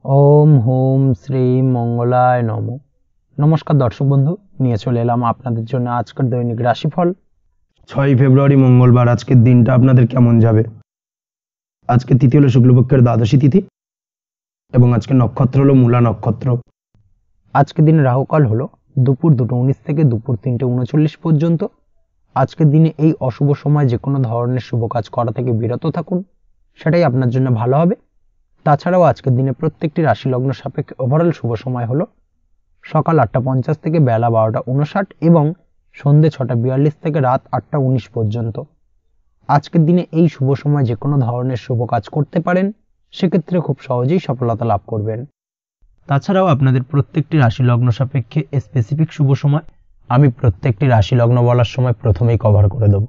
ओम home Shri मंगलाय नमो। नमस्कार दर्शक बंधु, নিয়ে চলে এলাম আপনাদের জন্য আজকের দৈনিক রাশিফল। 6 ফেব্রুয়ারি মঙ্গলবার আজকের দিনটা আপনাদের কেমন যাবে। আজকে তিথি হলো শুক্লপক্ষের দ্বাদশী তিথি এবং আজকে নক্ষত্র হলো মূলা নক্ষত্র। আজকের দিনে রাহুকাল হলো দুপুর 2:19 থেকে দুপুর 3:39 পর্যন্ত। আজকের দিনে এই অশুভ সময় যে কোনো ধরনের শুভ কাজ করা থেকে বিরত থাকুন, সেটাই আপনার জন্য ভালো হবে। তাছাড়াও আজকের দিনে প্রত্যেকটি রাশি লগ্ন সাপেক্ষে ওভারঅল শুভ সময় হলো সকাল 8:50 থেকে বেলা 12:59 এবং সন্ধ্যে 6:42 থেকে রাত 8:19 পর্যন্ত। আজকের দিনে এই শুভ সময় যে কোনো ধরনের শুভ কাজ করতে পারেন, সেক্ষেত্রে খুব সহজেই সফলতা লাভ করবেন। তাছাড়াও আপনাদের প্রত্যেকটি রাশি লগ্ন সাপেক্ষে স্পেসিফিক শুভ সময় আমি প্রত্যেকটি রাশি লগ্ন বলার সময় প্রথমেই কভার করে দেব।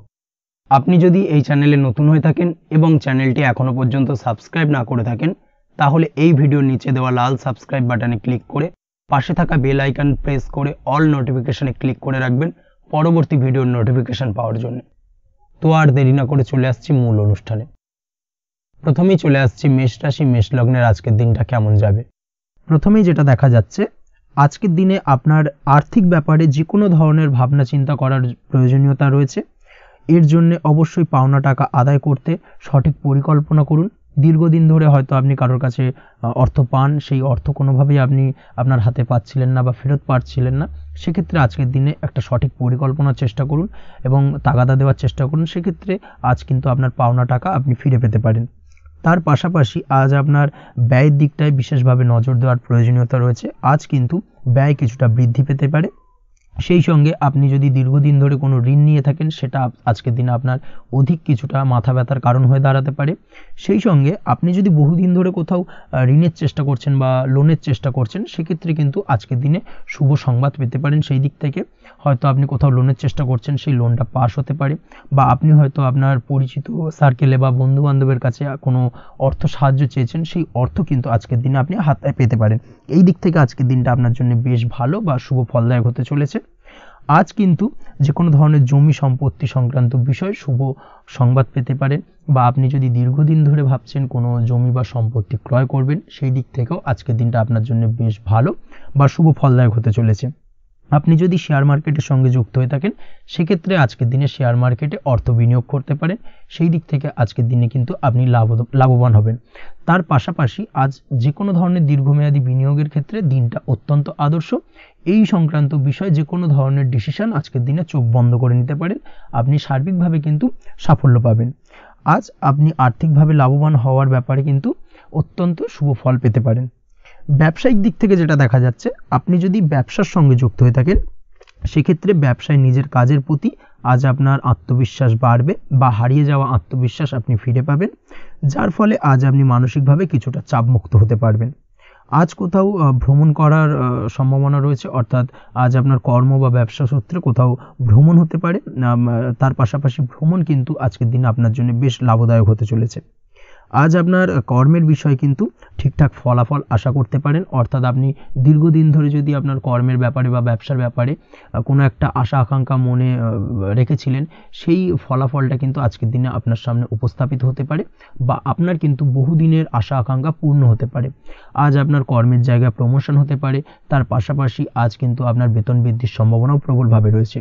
আপনি যদি এই চ্যানেলে নতুন হয়ে থাকেন এবং চ্যানেলটি এখনো পর্যন্ত সাবস্ক্রাইব না করে থাকেন, তাহলে এই ভিডিওর নিচে দেওয়া লাল সাবস্ক্রাইব বাটনে ক্লিক করে পাশে থাকা বেল আইকন প্রেস করে অল নোটিফিকেশনে ক্লিক করে রাখবেন পরবর্তী ভিডিওর নোটিফিকেশন পাওয়ার জন্য। তো আর দেরি না করে চলে আসছি মূল অনুষ্ঠানে। প্রথমেই চলে আসছি মেষ রাশি মেষ লগ্নের আজকের দিনটা কেমন যাবে। প্রথমেই যেটা দেখা যাচ্ছে, আজকের দিনে আপনার আর্থিক ব্যাপারে যে কোনো ধরনের ভাবনা চিন্তা করার প্রয়োজনীয়তা রয়েছে। এর জন্য অবশ্যই পাওনা টাকা আদায় করতে সঠিক পরিকল্পনা করুন। দীর্ঘদিন ধরে হয়তো আপনি কারোর কাছে অর্থ পান, সেই অর্থ কোনোভাবেই আপনি আপনার হাতে পাচ্ছিলেন না বা ফেরত পাচ্ছিলেন না। সেক্ষেত্রে আজকের দিনে একটা সঠিক পরিকল্পনার চেষ্টা করুন এবং তাগাদা দেওয়ার চেষ্টা করুন। সেক্ষেত্রে আজ কিন্তু আপনার পাওনা টাকা আপনি ফিরে পেতে পারেন। তার পাশাপাশি আজ আপনার ব্যয়ের দিকটায় বিশেষভাবে নজর দেওয়ার প্রয়োজনীয়তা রয়েছে। আজ কিন্তু ব্যয় কিছুটা বৃদ্ধি পেতে পারে। সেই সঙ্গে আপনি যদি দীর্ঘদিন ধরে কোনো ঋণ নিয়ে থাকেন, সেটা আজকের দিনে আপনার অধিক কিছুটা মাথা ব্যথার কারণ হয়ে দাঁড়াতে পারে। সেই সঙ্গে আপনি যদি বহুদিন ধরে কোথাও ঋণের চেষ্টা করছেন বা লোনের চেষ্টা করছেন, সেক্ষেত্রে কিন্তু আজকের দিনে শুভ সংবাদ পেতে পারেন। সেই দিক থেকে হয়তো আপনি কোথাও লোনের চেষ্টা করছেন, সেই লোনটা পাস হতে পারে, বা আপনি হয়তো আপনার পরিচিত সার্কেলে বা বন্ধু বান্ধবের কাছে কোনো অর্থ সাহায্য চেয়েছেন, সেই অর্থ কিন্তু আজকের দিনে আপনি হাতে পেতে পারেন। এই দিক থেকে আজকের দিনটা আপনার জন্য বেশ ভালো বা শুভ ফলদায়ক হতে চলেছে। আজ কিন্তু যে কোনো ধরনের জমি সম্পত্তি সংক্রান্ত বিষয় শুভ সংবাদ পেতে পারেন, বা আপনি যদি দীর্ঘদিন ধরে ভাবছেন কোনো জমি বা সম্পত্তি ক্রয় করবেন, সেই দিক থেকেও আজকের দিনটা আপনার জন্য বেশ ভালো বা শুভ ফলদায়ক হতে চলেছে। আপনি যদি শেয়ার মার্কেটের সঙ্গে যুক্ত হয়ে থাকেন, সেক্ষেত্রে আজকের দিনে শেয়ার মার্কেটে অর্থ বিনিয়োগ করতে পারেন। সেই দিক থেকে আজকের দিনে কিন্তু আপনি লাভবান হবেন। তার পাশাপাশি আজ যে কোনো ধরনের দীর্ঘমেয়াদী বিনিয়োগের ক্ষেত্রে দিনটা অত্যন্ত আদর্শ। এই সংক্রান্ত বিষয় যে কোনো ধরনের ডিসিশন আজকের দিনে চোখ বন্ধ করে নিতে পারেন, আপনি সার্বিকভাবে কিন্তু সাফল্য পাবেন। আজ আপনি আর্থিকভাবে লাভবান হওয়ার ব্যাপারে কিন্তু অত্যন্ত শুভ ফল পেতে পারেন। ব্যবসায়িক দিক থেকে যেটা দেখা যাচ্ছে, আপনি যদি ব্যবসার সঙ্গে যুক্ত হয়ে থাকেন, সেক্ষেত্রে ব্যবসায় নিজের কাজের প্রতি আজ আপনার আত্মবিশ্বাস বাড়বে বা হারিয়ে যাওয়া আত্মবিশ্বাস আপনি ফিরে পাবেন, যার ফলে আজ আপনি মানসিকভাবে কিছুটা চাপমুক্ত হতে পারবেন। আজ কোথাও ভ্রমণ করার সম্ভাবনা রয়েছে, অর্থাৎ আজ আপনার কর্ম বা ব্যবসা সূত্রে কোথাও ভ্রমণ হতে পারে। তার পাশাপাশি ভ্রমণ কিন্তু আজকের দিনে আপনার জন্য বেশ লাভদায়ক হতে চলেছে। আজ আপনার কর্মের বিষয়ে কিন্তু ঠিকঠাক ফলাফল আশা করতে পারেন, অর্থাৎ আপনি দীর্ঘদিন ধরে যদি আপনার কর্মের ব্যাপারে বা ব্যবসার ব্যাপারে কোনো একটা আশা আকাঙ্ক্ষা মনে রেখেছিলেন, সেই ফলাফলটা কিন্তু আজকের দিনে আপনার সামনে উপস্থাপিত হতে পারে, বা আপনার কিন্তু বহুদিনের আশা আকাঙ্ক্ষা পূর্ণ হতে পারে। আজ আপনার কর্মের জায়গায় প্রমোশন হতে পারে। তার পাশাপাশি আজ কিন্তু আপনার বেতন বৃদ্ধির সম্ভাবনাও প্রবলভাবে রয়েছে।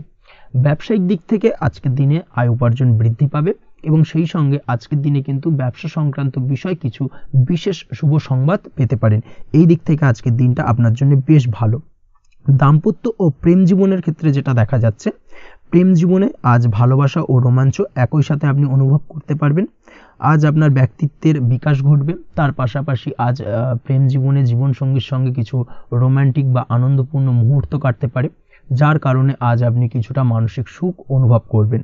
ব্যবসায়িক দিক থেকে আজকের দিনে আয় উপার্জন বৃদ্ধি পাবে এবং সেই সঙ্গে আজকের দিনে কিন্তু ব্যবসা সংক্রান্ত বিষয় কিছু বিশেষ শুভ সংবাদ পেতে পারেন। এই দিক থেকে আজকের দিনটা আপনার জন্য বেশ ভালো। দাম্পত্য ও প্রেম জীবনের ক্ষেত্রে যেটা দেখা যাচ্ছে, প্রেম জীবনে আজ ভালোবাসা ও রোমাঞ্চ একই সাথে আপনি অনুভব করতে পারবেন। আজ আপনার ব্যক্তিত্বের বিকাশ ঘটবে। তার পাশাপাশি আজ প্রেম জীবনে জীবনসঙ্গীর সঙ্গে কিছু রোমান্টিক বা আনন্দপূর্ণ মুহূর্ত কাটতে পারে, যার কারণে আজ আপনি কিছুটা মানসিক সুখ অনুভব করবেন।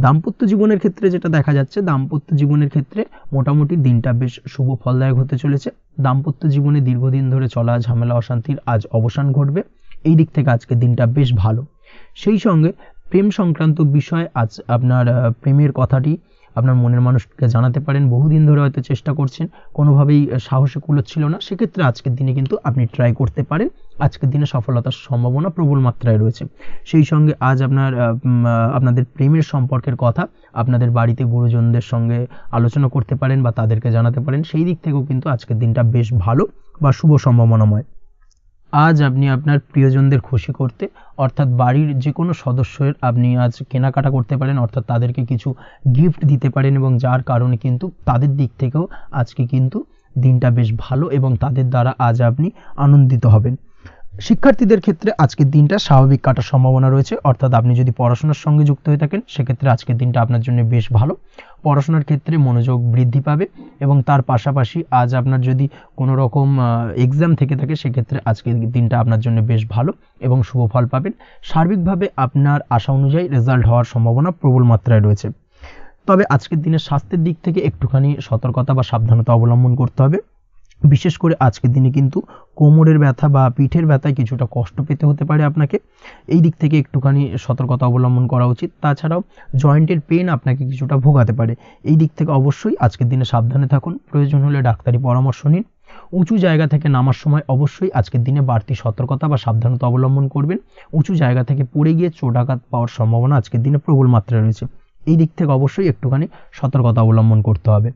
দাম্পত্য জীবনের ক্ষেত্রে যেটা দেখা যাচ্ছে, দাম্পত্য জীবনের ক্ষেত্রে মোটামুটি দিনটা বেশ শুভ ফলদায়ক হতে চলেছে। দাম্পত্য জীবনে দীর্ঘদিন ধরে চলা ঝামেলা অশান্তির আজ অবসান ঘটবে। এই দিক থেকে আজকে দিনটা বেশ ভালো। সেই সঙ্গে প্রেম সংক্রান্ত বিষয় আজ আপনার প্রেমের কথাটি আপনার মনের মানুষকে জানাতে পারেন। বহুদিন ধরে হয়তো চেষ্টা করছেন, কোনোভাবেই সাহসে কুলোচ্ছিল না, সেক্ষেত্রে আজকের দিনে কিন্তু আপনি ট্রাই করতে পারেন। আজকের দিনে সফলতার সম্ভাবনা প্রবল মাত্রায় রয়েছে। সেই সঙ্গে আজ আপনাদের প্রেমের সম্পর্কের কথা আপনাদের বাড়িতে গুরুজনদের সঙ্গে আলোচনা করতে পারেন বা তাদেরকে জানাতে পারেন। সেই দিক থেকেও কিন্তু আজকের দিনটা বেশ ভালো বা শুভ সম্ভাবনাময়। আজ আপনি আপনার প্রিয়জনদের খুশি করতে অর্থাৎ বাড়ির যে কোনো সদস্যের আপনি আজ কেনাকাটা করতে পারেন, অর্থাৎ তাদেরকে কিছু গিফট দিতে পারেন এবং যার কারণে কিন্তু তাদের দিক থেকেও আজকে কিন্তু দিনটা বেশ ভালো এবং তাদের দ্বারা আজ আপনি আনন্দিত হবেন। শিক্ষার্থীদের ক্ষেত্রে আজকের দিনটা স্বাভাবিক কাটার সম্ভাবনা রয়েছে, অর্থাৎ আপনি যদি পড়াশোনার সঙ্গে যুক্ত হয়ে থাকেন সেক্ষেত্রে আজকের দিনটা আপনার জন্য বেশ ভালো। পড়াশোনার ক্ষেত্রে মনোযোগ বৃদ্ধি পাবে এবং তার পাশাপাশি আজ আপনার যদি কোনো রকম এক্সাম থেকে থাকে সেক্ষেত্রে আজকের দিনটা আপনার জন্য বেশ ভালো এবং শুভ ফল পাবেন। সার্বিকভাবে আপনার আশা অনুযায়ী রেজাল্ট হওয়ার সম্ভাবনা প্রবল মাত্রায় রয়েছে। তবে আজকের দিনে স্বাস্থ্যের দিক থেকে একটুখানি সতর্কতা বা সাবধানতা অবলম্বন করতে হবে। বিশেষ করে আজকের দিনে কিন্তু কোমরের ব্যথা বা পিঠের ব্যথায় কিছুটা কষ্ট পেতে হতে পারে আপনাকে, এই দিক থেকে একটুখানি সতর্কতা অবলম্বন করা উচিত। তাছাড়াও জয়েন্টের পেন আপনাকে কিছুটা ভোগাতে পারে, এই দিক থেকে অবশ্যই আজকের দিনে সাবধানে থাকুন। প্রয়োজন হলে ডাক্তারি পরামর্শ নিন। উঁচু জায়গা থেকে নামার সময় অবশ্যই আজকের দিনে বাড়তি সতর্কতা বা সাবধানতা অবলম্বন করবেন। উঁচু জায়গা থেকে পড়ে গিয়ে চোটাঘাত পাওয়ার সম্ভাবনা আজকের দিনে প্রবল মাত্রায় রয়েছে, এই দিক থেকে অবশ্যই একটুখানি সতর্কতা অবলম্বন করতে হবে।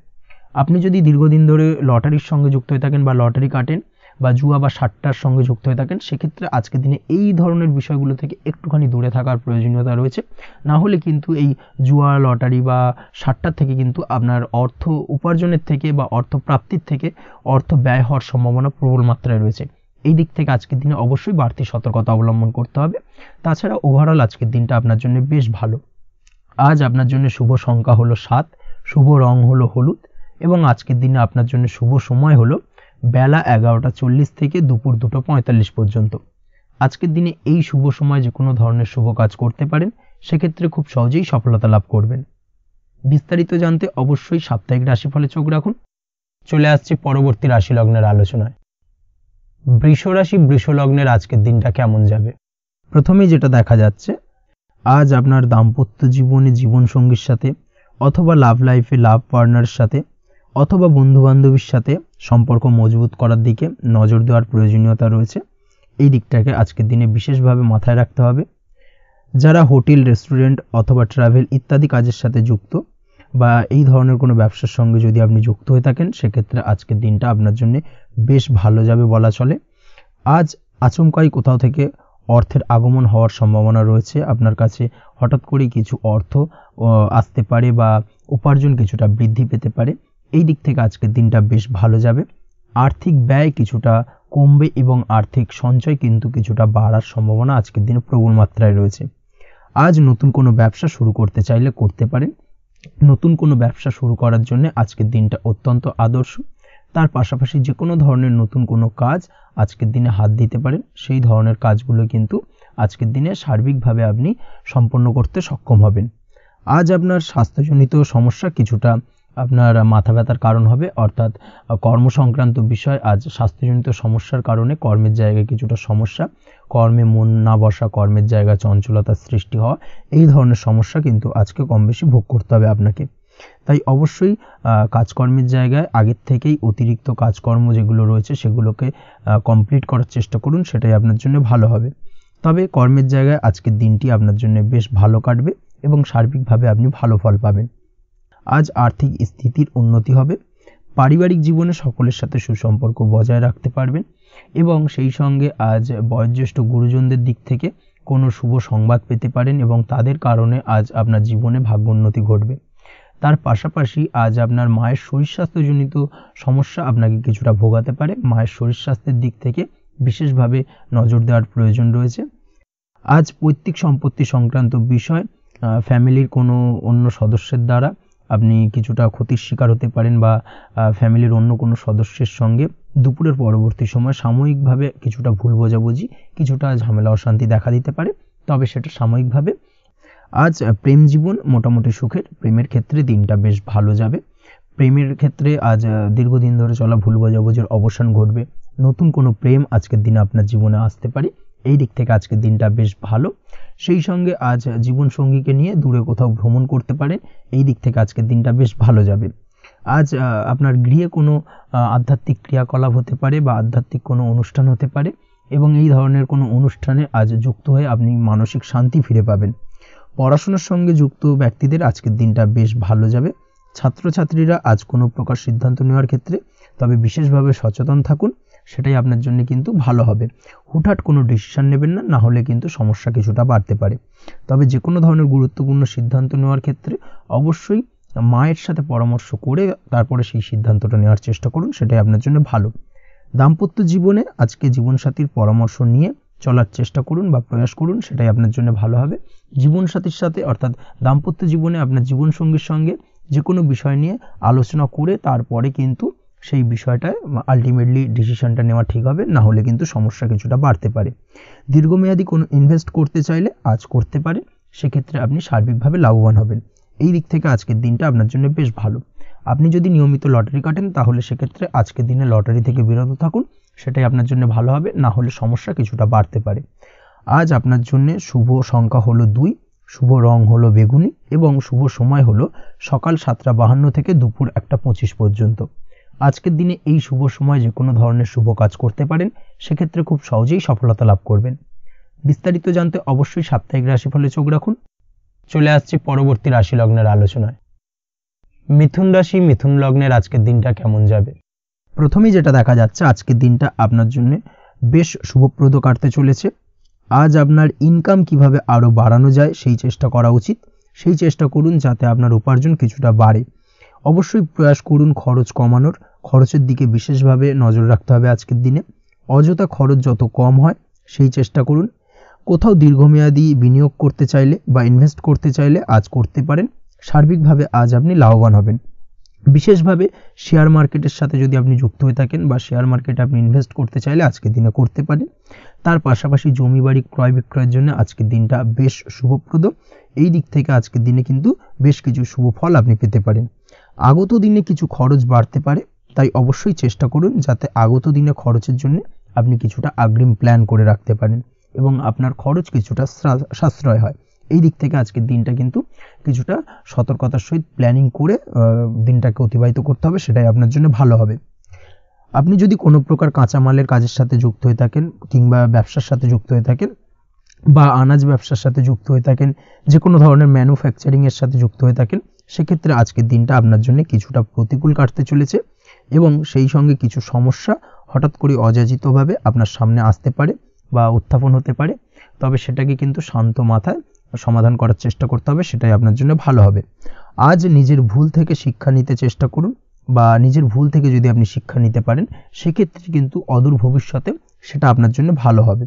আপনি যদি দীর্ঘদিন ধরে লটারির সঙ্গে যুক্ত হয়ে থাকেন বা লটারি কাটেন বা জুয়া বা সাট্টার সঙ্গে যুক্ত হয়ে থাকেন সেক্ষেত্রে আজকের দিনে এই ধরনের বিষয়গুলো থেকে একটুখানি দূরে থাকার প্রয়োজনীয়তা রয়েছে। না হলে কিন্তু এই জুয়া, লটারি বা সাট্টার থেকে কিন্তু আপনার অর্থ উপার্জনের থেকে বা অর্থ প্রাপ্তির থেকে অর্থ ব্যয় হওয়ার সম্ভাবনা প্রবল মাত্রায় রয়েছে, এই দিক থেকে আজকের দিনে অবশ্যই বাড়তি সতর্কতা অবলম্বন করতে হবে। তাছাড়া ওভারঅল আজকের দিনটা আপনার জন্য বেশ ভালো। আজ আপনার জন্য শুভ সংখ্যা হলো 7, শুভ রং হলো হলুদ এবং আজকের দিনে আপনার জন্য শুভ সময় হলো বেলা 11:40 থেকে দুপুর 2:45 পর্যন্ত। আজকের দিনে এই শুভ সময় যে কোনো ধরনের শুভ কাজ করতে পারেন, সেক্ষেত্রে খুব সহজেই সফলতা লাভ করবেন। বিস্তারিত জানতে অবশ্যই সাপ্তাহিক রাশিফলে চোখ রাখুন। চলে আসছে পরবর্তী রাশি লগ্নের আলোচনায়। বৃষ রাশি, বৃষ লগ্নের আজকের দিনটা কেমন যাবে? প্রথমেই যেটা দেখা যাচ্ছে, আজ আপনার দাম্পত্য জীবনে জীবনসঙ্গীর সাথে অথবা লাভ লাইফে লাভ পার্টনারের সাথে অথবা বন্ধু বান্ধবীর সাথে সম্পর্ক মজবুত করার দিকে নজর দেওয়ার প্রয়োজনীয়তা রয়েছে, এই দিকটাকে আজকের দিনে বিশেষভাবে মাথায় রাখতে হবে। যারা হোটেল, রেস্টুরেন্ট অথবা ট্রাভেল ইত্যাদি কাজের সাথে যুক্ত বা এই ধরনের কোনো ব্যবসার সঙ্গে যদি আপনি যুক্ত হয়ে থাকেন সেক্ষেত্রে আজকের দিনটা আপনার জন্য বেশ ভালো যাবে বলা চলে। আজ আচমকাই কোথাও থেকে অর্থের আগমন হওয়ার সম্ভাবনা রয়েছে, আপনার কাছে হঠাৎ করেই কিছু অর্থ আসতে পারে বা উপার্জন কিছুটা বৃদ্ধি পেতে পারে, এই দিক থেকে আজকের দিনটা বেশ ভালো যাবে। আর্থিক ব্যয় কিছুটা কমবে এবং আর্থিক সঞ্চয় কিন্তু কিছুটা বাড়ার সম্ভাবনা আজকের দিনে প্রবল মাত্রায় রয়েছে। আজ নতুন কোনো ব্যবসা শুরু করতে চাইলে করতে পারেন। নতুন কোনো ব্যবসা শুরু করার জন্য আজকের দিনটা অত্যন্ত আদর্শ। তার পাশাপাশি যে কোনো ধরনের নতুন কোনো কাজ আজকের দিনে হাত দিতে পারেন, সেই ধরনের কাজগুলো কিন্তু আজকের দিনে সার্বিকভাবে আপনি সম্পন্ন করতে সক্ষম হবেন। আজ আপনার স্বাস্থ্যজনিত সমস্যা কিছুটা আপনার মাথা ব্যথার কারণ হবে, অর্থাৎ কর্মসংক্রান্ত বিষয়। আজ স্বাস্থ্যজনিত সমস্যার কারণে কর্মের জায়গায় কিছুটা সমস্যা, কর্মে মন না বসা, কর্মের জায়গায় চঞ্চলতার সৃষ্টি হওয়া, এই ধরনের সমস্যা কিন্তু আজকে কম বেশি ভোগ করতে হবে আপনাকে। তাই অবশ্যই কাজকর্মের জায়গায় আগের থেকেই অতিরিক্ত কাজকর্ম যেগুলো রয়েছে সেগুলোকে কমপ্লিট করার চেষ্টা করুন, সেটাই আপনার জন্য ভালো হবে। তবে কর্মের জায়গায় আজকের দিনটি আপনার জন্য বেশ ভালো কাটবে এবং সার্বিকভাবে আপনি ভালো ফল পাবেন। আজ আর্থিক স্থিতির উন্নতি হবে। পারিবারিক জীবনে সকলের সাথে সুসম্পর্ক বজায় রাখতে পারবেন এবং সেই সঙ্গে আজ বয়োজ্যেষ্ঠ গুরুজনদের দিক থেকে কোনো শুভ সংবাদ পেতে পারেন এবং তাদের কারণে আজ আপনার জীবনে ভাগ্যোন্নতি ঘটবে। তার পাশাপাশি আজ আপনার মায়ের শরীর স্বাস্থ্যজনিত সমস্যা আপনাকে কিছুটা ভোগাতে পারে, মায়ের শরীর স্বাস্থ্যের দিক থেকে বিশেষভাবে নজর দেওয়ার প্রয়োজন রয়েছে। আজ পৈতৃক সম্পত্তি সংক্রান্ত বিষয়, ফ্যামিলির কোনো অন্য সদস্যের দ্বারা আপনি কিছুটা ক্ষতির শিকার হতে পারেন বা ফ্যামিলির অন্য কোনো সদস্যের সঙ্গে দুপুরের পরবর্তী সময় সাময়িকভাবে কিছুটা ভুল বোঝাবুঝি, কিছুটা ঝামেলা অশান্তি দেখা দিতে পারে, তবে সেটা সাময়িকভাবে। আজ প্রেম জীবন মোটামুটি সুখের, প্রেমের ক্ষেত্রে দিনটা বেশ ভালো যাবে। প্রেমের ক্ষেত্রে আজ দীর্ঘদিন ধরে চলা ভুল বোঝাবুঝির অবসান ঘটবে, নতুন কোনো প্রেম আজকের দিনে আপনার জীবনে আসতে পারে, এই দিক থেকে আজকের দিনটা বেশ ভালো। সেই সঙ্গে আজ জীবনসঙ্গীকে নিয়ে দূরে কোথাও ভ্রমণ করতে পারেন, এই দিক থেকে আজকের দিনটা বেশ ভালো যাবে। আজ আপনার গৃহে কোনো আধ্যাত্মিক ক্রিয়াকলাপ হতে পারে বা আধ্যাত্মিক কোনো অনুষ্ঠান হতে পারে এবং এই ধরনের কোনো অনুষ্ঠানে আজ যুক্ত হয়ে আপনি মানসিক শান্তি ফিরে পাবেন। পড়াশোনার সঙ্গে যুক্ত ব্যক্তিদের আজকের দিনটা বেশ ভালো যাবে। ছাত্রছাত্রীরা আজ কোনো প্রকার সিদ্ধান্ত নেওয়ার ক্ষেত্রে তবে বিশেষভাবে সচেতন থাকুন, সেটাই আপনার জন্য কিন্তু ভালো হবে। হুটহাট কোনো ডিসিশন নেবেন না, না হলে কিন্তু সমস্যা কিছুটা বাড়তে পারে। তবে যে কোনো ধরনের গুরুত্বপূর্ণ সিদ্ধান্ত নেওয়ার ক্ষেত্রে অবশ্যই মায়ের সাথে পরামর্শ করে তারপরে সেই সিদ্ধান্তটা নেওয়ার চেষ্টা করুন, সেটাই আপনার জন্য ভালো। দাম্পত্য জীবনে আজকে জীবনসাথীর পরামর্শ নিয়ে চলার চেষ্টা করুন বা প্রয়াস করুন, সেটাই আপনার জন্য ভালো হবে। জীবনসাথীর সাথে অর্থাৎ দাম্পত্য জীবনে আপনার জীবনসঙ্গীর সঙ্গে যে কোনো বিষয় নিয়ে আলোচনা করে তারপরে কিন্তু সেই বিষয়টায় আলটিমেটলি ডিসিশনটা নেওয়া ঠিক হবে, না হলে কিন্তু সমস্যা কিছুটা বাড়তে পারে। দীর্ঘমেয়াদী কোনো ইনভেস্ট করতে চাইলে আজ করতে পারে, সেক্ষেত্রে আপনি সার্বিকভাবে লাভবান হবেন। এই দিক থেকে আজকের দিনটা আপনার জন্য বেশ ভালো। আপনি যদি নিয়মিত লটারি কাটেন তাহলে সেক্ষেত্রে আজকের দিনে লটারি থেকে বিরত থাকুন, সেটাই আপনার জন্য ভালো হবে, না হলে সমস্যা কিছুটা বাড়তে পারে। আজ আপনার জন্য শুভ সংখ্যা হলো 2, শুভ রং হলো বেগুনি এবং শুভ সময় হলো সকাল 7:52 থেকে দুপুর 1:25 পর্যন্ত। আজকের দিনে এই শুভ সময় যে কোনো ধরনের শুভ কাজ করতে পারেন, সেক্ষেত্রে খুব সহজেই সফলতা লাভ করবেন। বিস্তারিত জানতে অবশ্যই সাপ্তাহিক রাশিফলে চোখ রাখুন। চলে আসছি পরবর্তী রাশি লগ্নের আলোচনায়। মিথুন রাশি, মিথুন লগ্নের আজকের দিনটা কেমন যাবে? প্রথমেই যেটা দেখা যাচ্ছে, আজকের দিনটা আপনার জন্য বেশ শুভপ্রদ কাটতে চলেছে। আজ আপনার ইনকাম কিভাবে আরও বাড়ানো যায় সেই চেষ্টা করা উচিত। সেই চেষ্টা করুন যাতে আপনার উপার্জন কিছুটা বাড়ে। অবশ্যই প্রয়াস করুন খরচ কমানোর, খরচের দিকে বিশেষভাবে নজর রাখতে হবে আজকের দিনে। অযথা খরচ যত কম হয় সেই চেষ্টা করুন। কোথাও দীর্ঘমেয়াদী বিনিয়োগ করতে চাইলে বা ইনভেস্ট করতে চাইলে আজ করতে পারেন। সার্বিকভাবে আজ আপনি লাভবান হবেন। বিশেষভাবে শেয়ার মার্কেটের সাথে যদি আপনি যুক্ত হয়ে থাকেন বা শেয়ার মার্কেটে আপনি ইনভেস্ট করতে চাইলে আজকের দিনে করতে পারেন। তার পাশাপাশি জমি বাড়ি ক্রয় বিক্রয়ের জন্য আজকের দিনটা বেশ শুভপ্রদ। এই দিক থেকে আজকের দিনে কিন্তু বেশ কিছু শুভ ফল আপনি পেতে পারেন। আগত দিনে কিছু খরচ বাড়তে পারে, তাই অবশ্যই চেষ্টা করুন যাতে আগত দিনে খরচের জন্য আপনি কিছুটা অগ্রিম প্ল্যান করে রাখতে পারেন এবং আপনার খরচ কিছুটা সাশ্রয় হয়। এই দিক থেকে আজকের দিনটা কিন্তু কিছুটা সতর্কতার সহিত প্ল্যানিং করে দিনটাকে অতিবাহিত করতে হবে, সেটাই আপনার জন্য ভালো হবে। আপনি যদি কোনো প্রকার কাঁচামালের কাজের সাথে যুক্ত হয়ে থাকেন কিংবা ব্যবসার সাথে যুক্ত হয়ে থাকেন বা আনাজ ব্যবসার সাথে যুক্ত হয়ে থাকেন, যে কোনো ধরনের ম্যানুফ্যাকচারিংয়ের সাথে যুক্ত হয়ে থাকেন, সেক্ষেত্রে আজকের দিনটা আপনার জন্য কিছুটা প্রতিকূল কাটতে চলেছে এবং সেই সঙ্গে কিছু সমস্যা হঠাৎ করে অযাচিতভাবে আপনার সামনে আসতে পারে বা উত্থাপন হতে পারে। তবে সেটাকে কিন্তু শান্ত মাথায় সমাধান করার চেষ্টা করতে হবে, সেটাই আপনার জন্য ভালো হবে। আজ নিজের ভুল থেকে শিক্ষা নিতে চেষ্টা করুন বা নিজের ভুল থেকে যদি আপনি শিক্ষা নিতে পারেন, সেক্ষেত্রে কিন্তু অদূর ভবিষ্যতে সেটা আপনার জন্য ভালো হবে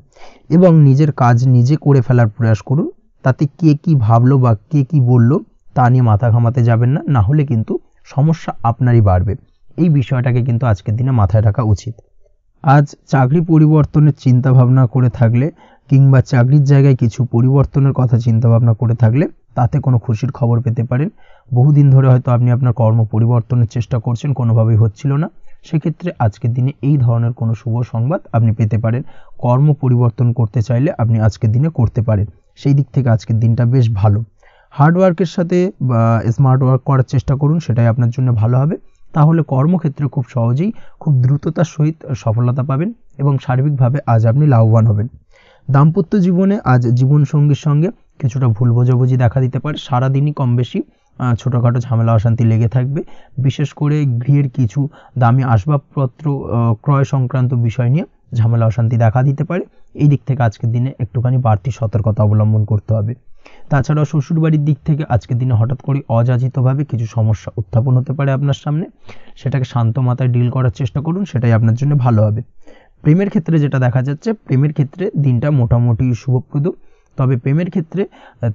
এবং নিজের কাজ নিজে করে ফেলার প্রয়াস করুন। তাতে কে কি ভাবলো বা কে কি বললো তা নিয়ে মাথা ঘামাতে যাবেন না, না হলে কিন্তু সমস্যা আপনারই বাড়বে। এই বিষয়টাকে কিন্তু আজকের দিনে মাথায় রাখা উচিত। আজ চাকরি পরিবর্তনের চিন্তা ভাবনা করে থাকলে কিংবা চাকরির জায়গায় কিছু পরিবর্তনের কথা চিন্তা ভাবনা করে থাকলে তাতে কোনো খুশির খবর পেতে পারেন। বহুদিন ধরে হয়তো আপনি আপনার কর্ম পরিবর্তনের চেষ্টা করছেন, কোনোভাবেই হচ্ছিল না, সেক্ষেত্রে আজকের দিনে এই ধরনের কোনো শুভ সংবাদ আপনি পেতে পারেন। কর্ম পরিবর্তন করতে চাইলে আপনি আজকের দিনে করতে পারেন, সেই দিক থেকে আজকের দিনটা বেশ ভালো। হার্ডওয়ার্কের সাথে বা স্মার্ট ওয়ার্ক করার চেষ্টা করুন, সেটাই আপনার জন্য ভালো হবে। তাহলে কর্মক্ষেত্রে খুব সহজেই খুব দ্রুততার সহিত সফলতা পাবেন এবং সার্বিকভাবে আজ আপনি লাভবান হবেন। দাম্পত্য জীবনে আজ জীবনসঙ্গীর সঙ্গে কিছুটা ভুল বোঝাবুঝি দেখা দিতে পারে। সারাদিনই কম বেশি ছোটোখাটো ঝামেলা অশান্তি লেগে থাকবে। বিশেষ করে গৃহের কিছু দামি আসবাবপত্র ক্রয় সংক্রান্ত বিষয় নিয়ে ঝামেলা অশান্তি দেখা দিতে পারে। এই দিক থেকে আজকের দিনে একটুখানি বাড়তি সতর্কতা অবলম্বন করতে হবে। তাছাড়াও শ্বশুরবাড়ির দিক থেকে আজকের দিনে হঠাৎ করে অযাচিতভাবে কিছু সমস্যা উত্থাপন হতে পারে আপনার সামনে, সেটাকে শান্ত মাথায় ডিল করার চেষ্টা করুন, সেটাই আপনার জন্য ভালো হবে। প্রেমের ক্ষেত্রে যেটা দেখা যাচ্ছে, প্রেমের ক্ষেত্রে দিনটা মোটামুটি শুভপ্রদ। তবে প্রেমের ক্ষেত্রে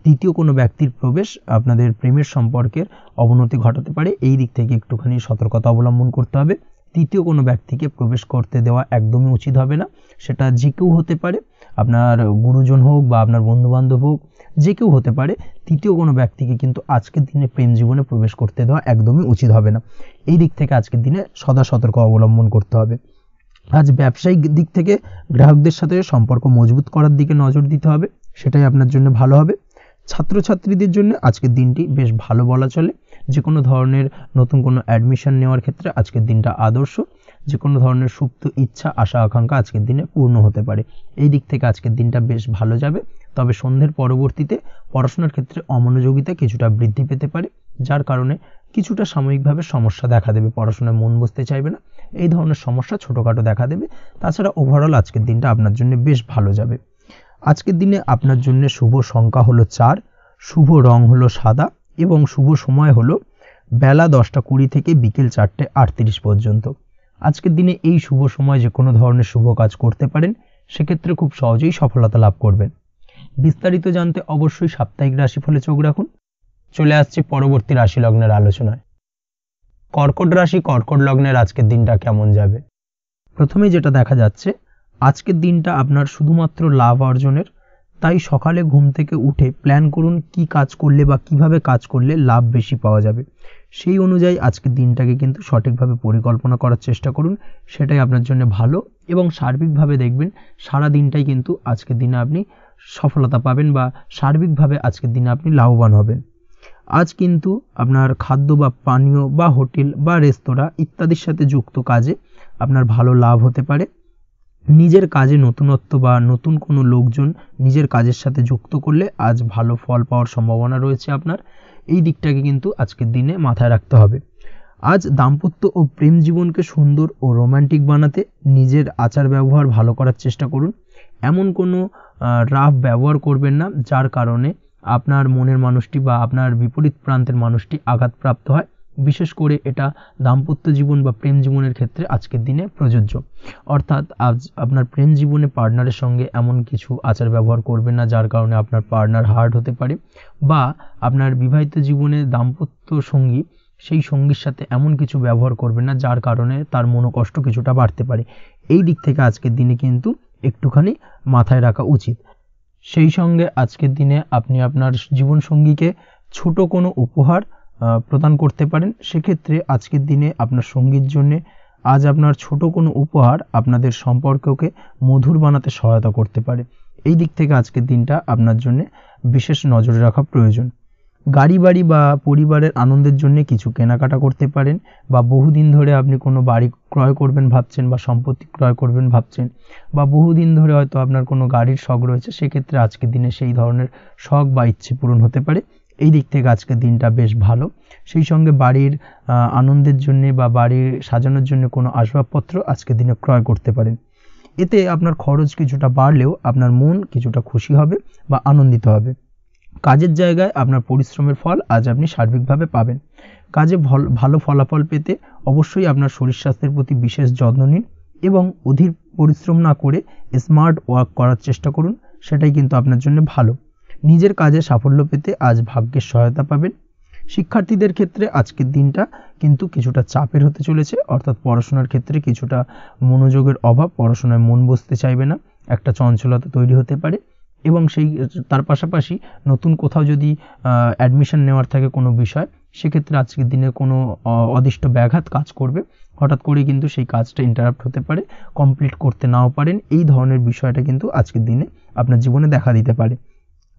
তৃতীয় কোনো ব্যক্তির প্রবেশ আপনাদের প্রেমের সম্পর্কের অবনতি ঘটাতে পারে। এই দিক থেকে একটুখানি সতর্কতা অবলম্বন করতে হবে। তৃতীয় কোনো ব্যক্তিকে প্রবেশ করতে দেওয়া একদমই উচিত হবে না। সেটা যে কেউ হতে পারে, আপনার গুরুজন হোক বা আপনার বন্ধুবান্ধব হোক, যে কেউ হতে পারে। তৃতীয় কোনো ব্যক্তিকে কিন্তু আজকের দিনে প্রেম জীবনে প্রবেশ করতে দেওয়া একদমই উচিত হবে না। এই দিক থেকে আজকের দিনে সদা সতর্ক অবলম্বন করতে হবে। আজ ব্যবসায়িক দিক থেকে গ্রাহকদের সাথে সম্পর্ক মজবুত করার দিকে নজর দিতে হবে, সেটাই আপনার জন্য ভালো হবে। ছাত্রছাত্রীদের জন্য আজকের দিনটি বেশ ভালো বলা চলে। যে কোনো ধরনের নতুন কোনো অ্যাডমিশন নেওয়ার ক্ষেত্রে আজকের দিনটা আদর্শ। যে কোনো ধরনের সুপ্ত ইচ্ছা আশা আকাঙ্ক্ষা আজকের দিনে পূর্ণ হতে পারে। এই দিক থেকে আজকের দিনটা বেশ ভালো যাবে। তবে সন্ধ্যের পরবর্তীতে পড়াশোনার ক্ষেত্রে অমনোযোগিতা কিছুটা বৃদ্ধি পেতে পারে, যার কারণে কিছুটা সাময়িকভাবে সমস্যা দেখা দেবে, পড়াশোনায় মন বসতে চাইবে না। এই ধরনের সমস্যা ছোটোখাটো দেখা দেবে। তাছাড়া ওভারঅল আজকের দিনটা আপনার জন্য বেশ ভালো যাবে। আজকের দিনে আপনার জন্য শুভ সংখ্যা হলো 4, শুভ রং হলো সাদা এবং শুভ সময় হলো বেলা 10:20 থেকে বিকেল 4:38 পর্যন্ত। আজকের দিনে এই শুভ সময় যে কোনো ধরনের শুভ কাজ করতে পারেন, সেক্ষেত্রে খুব সহজেই সফলতা লাভ করবেন। বিস্তারিত জানতে অবশ্যই সাপ্তাহিক রাশিফলে চোখ রাখুন। চলে আসছে পরবর্তী রাশি লগ্নের আলোচনায়। কর্কট রাশি, কর্কট লগ্নের আজকের দিনটা কেমন যাবে? প্রথমেই যেটা দেখা যাচ্ছে, আজকের দিনটা আপনার শুধুমাত্র লাভ অর্জনের, তাই সকালে ঘুম থেকে উঠে প্ল্যান করুন কি কাজ করলে বা কিভাবে কাজ করলে লাভ বেশি পাওয়া যাবে। সেই অনুযায়ী আজকের দিনটাকে কিন্তু সঠিকভাবে পরিকল্পনা করার চেষ্টা করুন, সেটাই আপনার জন্য ভালো। এবং সার্বিকভাবে দেখবেন সারা দিনটাই কিন্তু আজকের দিনে আপনি সফলতা পাবেন বা সার্বিকভাবে আজকের দিনে আপনি লাভবান হবেন। আজ কিন্তু আপনার খাদ্য বা পানীয় বা হোটেল বা রেস্তোরাঁ ইত্যাদির সাথে যুক্ত কাজে আপনার ভালো লাভ হতে পারে। নিজের কাজে নতুনত্ব বা নতুন কোনো লোকজন নিজের কাজের সাথে যুক্ত করলে আজ ভালো ফল পাওয়ার সম্ভাবনা রয়েছে আপনার। এই দিকটাকে কিন্তু আজকের দিনে মাথায় রাখতে হবে। আজ দাম্পত্য ও প্রেম জীবনকে সুন্দর ও রোমান্টিক বানাতে নিজের আচার ব্যবহার ভালো করার চেষ্টা করুন। এমন কোনো রাফ ব্যবহার করবেন না যার কারণে আপনার মনের মানুষটি বা আপনার বিপরীত প্রান্তের মানুষটি আঘাতপ্রাপ্ত হয়। বিশেষ করে এটা দাম্পত্য জীবন বা প্রেম জীবনের ক্ষেত্রে আজকের দিনে প্রযোজ্য। অর্থাৎ আজ আপনার প্রেম জীবনে পার্টনারের সঙ্গে এমন কিছু আচার ব্যবহার করবেন না যার কারণে আপনার পার্টনার হার্ট হতে পারে, বা আপনার বিবাহিত জীবনে দাম্পত্য সঙ্গী সেই সঙ্গীর সাথে এমন কিছু ব্যবহার করবেন না যার কারণে তার মনোকষ্ট কিছুটা বাড়তে পারে। এই দিক থেকে আজকের দিনে কিন্তু একটুখানি মাথায় রাখা উচিত। সেই সঙ্গে আজকের দিনে আপনি আপনার জীবনসঙ্গীকে ছোট কোনো উপহার প্রদান করতে পারেন। সেক্ষেত্রে আজকের দিনে আপনার সঙ্গীর জন্য আজ আপনার ছোট কোনো উপহার আপনাদের সম্পর্ককে মধুর বানাতে সহায়তা করতে পারে। এই দিক থেকে আজকের দিনটা আপনার জন্য বিশেষ নজরে রাখা প্রয়োজন। গাড়ি বাড়ি বা পরিবারের আনন্দের জন্য কিছু কেনাকাটা করতে পারেন, বা বহুদিন ধরে আপনি কোনো বাড়ি ক্রয় করবেন ভাবছেন বা সম্পত্তি ক্রয় করবেন ভাবছেন, বা বহুদিন ধরে হয়তো আপনার কোনো গাড়ির শখ রয়েছে, সেক্ষেত্রে আজকের দিনে সেই ধরনের শখ বা ইচ্ছে পূরণ হতে পারে। এই দিক থেকে আজকের দিনটা বেশ ভালো। সেই সঙ্গে বাড়ির আনন্দের জন্য বা বাড়ির সাজানোর জন্য কোনো আসবাবপত্র আজকের দিনে ক্রয় করতে পারেন। এতে আপনার খরচ কিছুটা বাড়লেও আপনার মন কিছুটা খুশি হবে বা আনন্দিত হবে। কাজের জায়গায় আপনার পরিশ্রমের ফল আজ আপনি সার্বিকভাবে পাবেন। কাজে ভালো ফলাফল পেতে অবশ্যই আপনার শরীর স্বাস্থ্যের প্রতি বিশেষ যত্ন নিন এবং অধীর পরিশ্রম না করে স্মার্ট ওয়ার্ক করার চেষ্টা করুন, সেটাই কিন্তু আপনার জন্য ভালো। নিজের কাজে সাফল্য পেতে আজ ভাগ্যের সহায়তা পাবেন। শিক্ষার্থীদের ক্ষেত্রে আজকের দিনটা কিন্তু কিছুটা চাপের হতে চলেছে, অর্থাৎ পড়াশোনার ক্ষেত্রে কিছুটা মনোযোগের অভাব, পড়াশোনায় মন বসতে চাইবে না, একটা চঞ্চলতা তৈরি হতে পারে। এবং তার পাশাপাশি নতুন কোথাও যদি অ্যাডমিশন নেওয়ার থাকে কোনো বিষয়, সেক্ষেত্রে আজকের দিনে কোনো অদিষ্ট ব্যাঘাত কাজ করবে। হঠাৎ করে কিন্তু সেই কাজটা ইন্টারাপ্ট হতে পারে, কমপ্লিট করতে নাও পারেন। এই ধরনের বিষয়টা কিন্তু আজকের দিনে আপনার জীবনে দেখা দিতে পারে।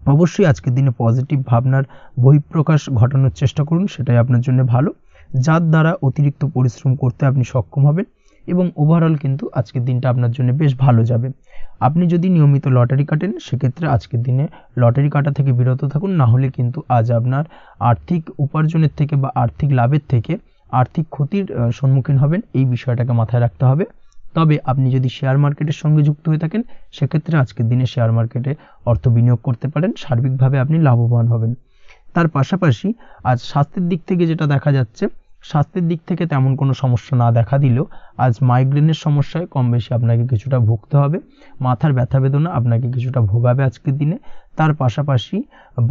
অবশ্যই আজকের দিনে পজিটিভ ভাবনার বহিঃপ্রকাশ ঘটানোর চেষ্টা করুন, সেটাই আপনার জন্য ভালো, যার দ্বারা অতিরিক্ত পরিশ্রম করতে আপনি সক্ষম হবেন এবং ওভারঅল কিন্তু আজকের দিনটা আপনার জন্য বেশ ভালো যাবে। আপনি যদি নিয়মিত লটারি কাটেন, সেক্ষেত্রে আজকের দিনে লটারি কাটা থেকে বিরত থাকুন, না হলে কিন্তু আজ আপনার আর্থিক উপার্জনের থেকে বা আর্থিক লাভের থেকে আর্থিক ক্ষতির সম্মুখীন হবেন। এই বিষয়টাকে মাথায় রাখতে হবে। তবে আপনি যদি শেয়ার মার্কেটের সঙ্গে যুক্ত হয়ে থাকেন, সেক্ষেত্রে আজকের দিনে শেয়ার মার্কেটে অর্থ বিনিয়োগ করতে পারেন, সার্বিকভাবে আপনি লাভবান হবেন। তার পাশাপাশি আজ স্বাস্থ্যের দিক থেকে যেটা দেখা যাচ্ছে, স্বাস্থ্যের দিক থেকে তেমন কোনো সমস্যা না দেখা দিলেও আজ মাইগ্রেনের সমস্যায় কম বেশি আপনাকে কিছুটা ভুগতে হবে। মাথার ব্যথা বেদনা আপনাকে কিছুটা ভোগাবে আজকের দিনে। তার পাশাপাশি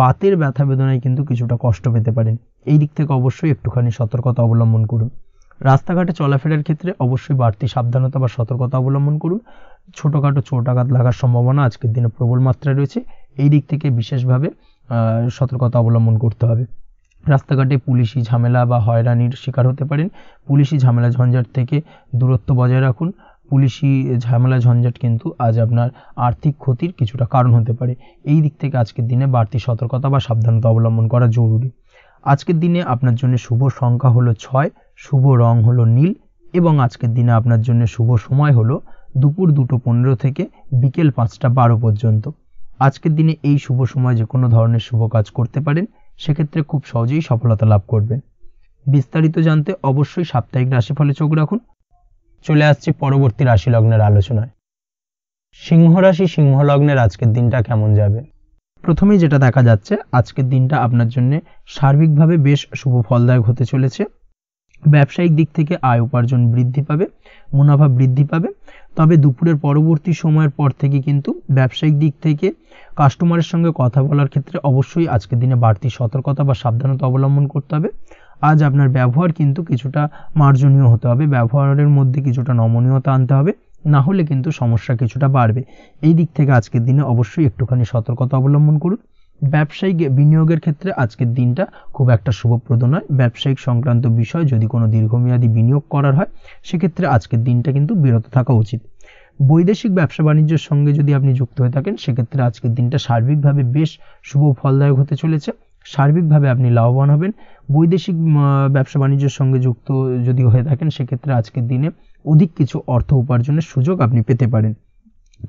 বাতের ব্যথা বেদনায় কিন্তু কিছুটা কষ্ট পেতে পারেন। এই দিক থেকে অবশ্যই একটুখানি সতর্কতা অবলম্বন করুন। রাস্তাঘাটে চলাফেরার ক্ষেত্রে অবশ্যই বাড়তি সাবধানতা বা সতর্কতা অবলম্বন করুন। ছোটোখাটো চোট আঘাত লাগার সম্ভাবনা আজকের দিনে প্রবল মাত্রায় রয়েছে। এই দিক থেকে বিশেষভাবে সতর্কতা অবলম্বন করতে হবে। রাস্তাঘাটে পুলিশি ঝামেলা বা হয়রানির শিকার হতে পারেন। পুলিশি ঝামেলা ঝঞ্ঝাট থেকে দূরত্ব বজায় রাখুন। পুলিশি ঝামেলা ঝঞ্ঝাট কিন্তু আজ আপনার আর্থিক ক্ষতির কিছুটা কারণ হতে পারে। এই দিক থেকে আজকের দিনে বাড়তি সতর্কতা বা সাবধানতা অবলম্বন করা জরুরি। আজকের দিনে আপনার জন্য শুভ সংখ্যা হলো 6, শুভ রং হলো নীল এবং আজকের দিনে আপনার জন্য শুভ সময় হলো দুপুর 2:15 থেকে বিকেল 5:12 পর্যন্ত। আজকের দিনে এই শুভ সময় যে কোনো ধরনের শুভ কাজ করতে পারেন, সেক্ষেত্রে খুব সহজেই সফলতা লাভ করবেন। বিস্তারিত জানতে অবশ্যই সাপ্তাহিক রাশিফলে চোখ রাখুন। চলে আসছি পরবর্তী রাশি লগ্নের আলোচনায়। সিংহ রাশি সিংহ লগ্নের আজকের দিনটা কেমন যাবে? প্রথমেই যেটা দেখা যাচ্ছে, আজকের দিনটা আপনার জন্য সার্বিকভাবে বেশ শুভ ফলদায়ক হতে চলেছে। ব্যবসায়িক দিক থেকে আয় উপার্জন বৃদ্ধি পাবে, মুনাফা বৃদ্ধি পাবে। তবে দুপুরের পরবর্তী সময়ের পর থেকে কিন্তু ব্যবসায়িক দিক থেকে কাস্টমারের সঙ্গে কথা বলার ক্ষেত্রে অবশ্যই আজকের দিনে বাড়তি সতর্কতা বা সাবধানতা অবলম্বন করতে হবে। আজ আপনার ব্যবহার কিন্তু কিছুটা মার্জনীয় হতে হবে, ব্যবহারের মধ্যে কিছুটা নমনীয়তা আনতে হবে, না হলে কিন্তু সমস্যা কিছুটা বাড়বে। এই দিক থেকে আজকের দিনে অবশ্যই একটুখানি সতর্কতা অবলম্বন করুন। ব্যবসায়িক বিনিয়োগের ক্ষেত্রে আজকের দিনটা খুব একটা শুভপ্রদ নয়। ব্যবসায়িক সংক্রান্ত বিষয় যদি কোনো দীর্ঘমেয়াদী বিনিয়োগ করার হয়, সেক্ষেত্রে আজকের দিনটা কিন্তু বিরত থাকা উচিত। বৈদেশিক ব্যবসা বাণিজ্যের সঙ্গে যদি আপনি যুক্ত হয়ে থাকেন, সেক্ষেত্রে আজকের দিনটা সার্বিকভাবে বেশ শুভ ফলদায়ক হতে চলেছে। সার্বিকভাবে আপনি লাভবান হবেন। বৈদেশিক ব্যবসা বাণিজ্যের সঙ্গে যুক্ত যদি হয়ে থাকেন, সেক্ষেত্রে আজকের দিনে অধিক কিছু অর্থ উপার্জনের সুযোগ আপনি পেতে পারেন।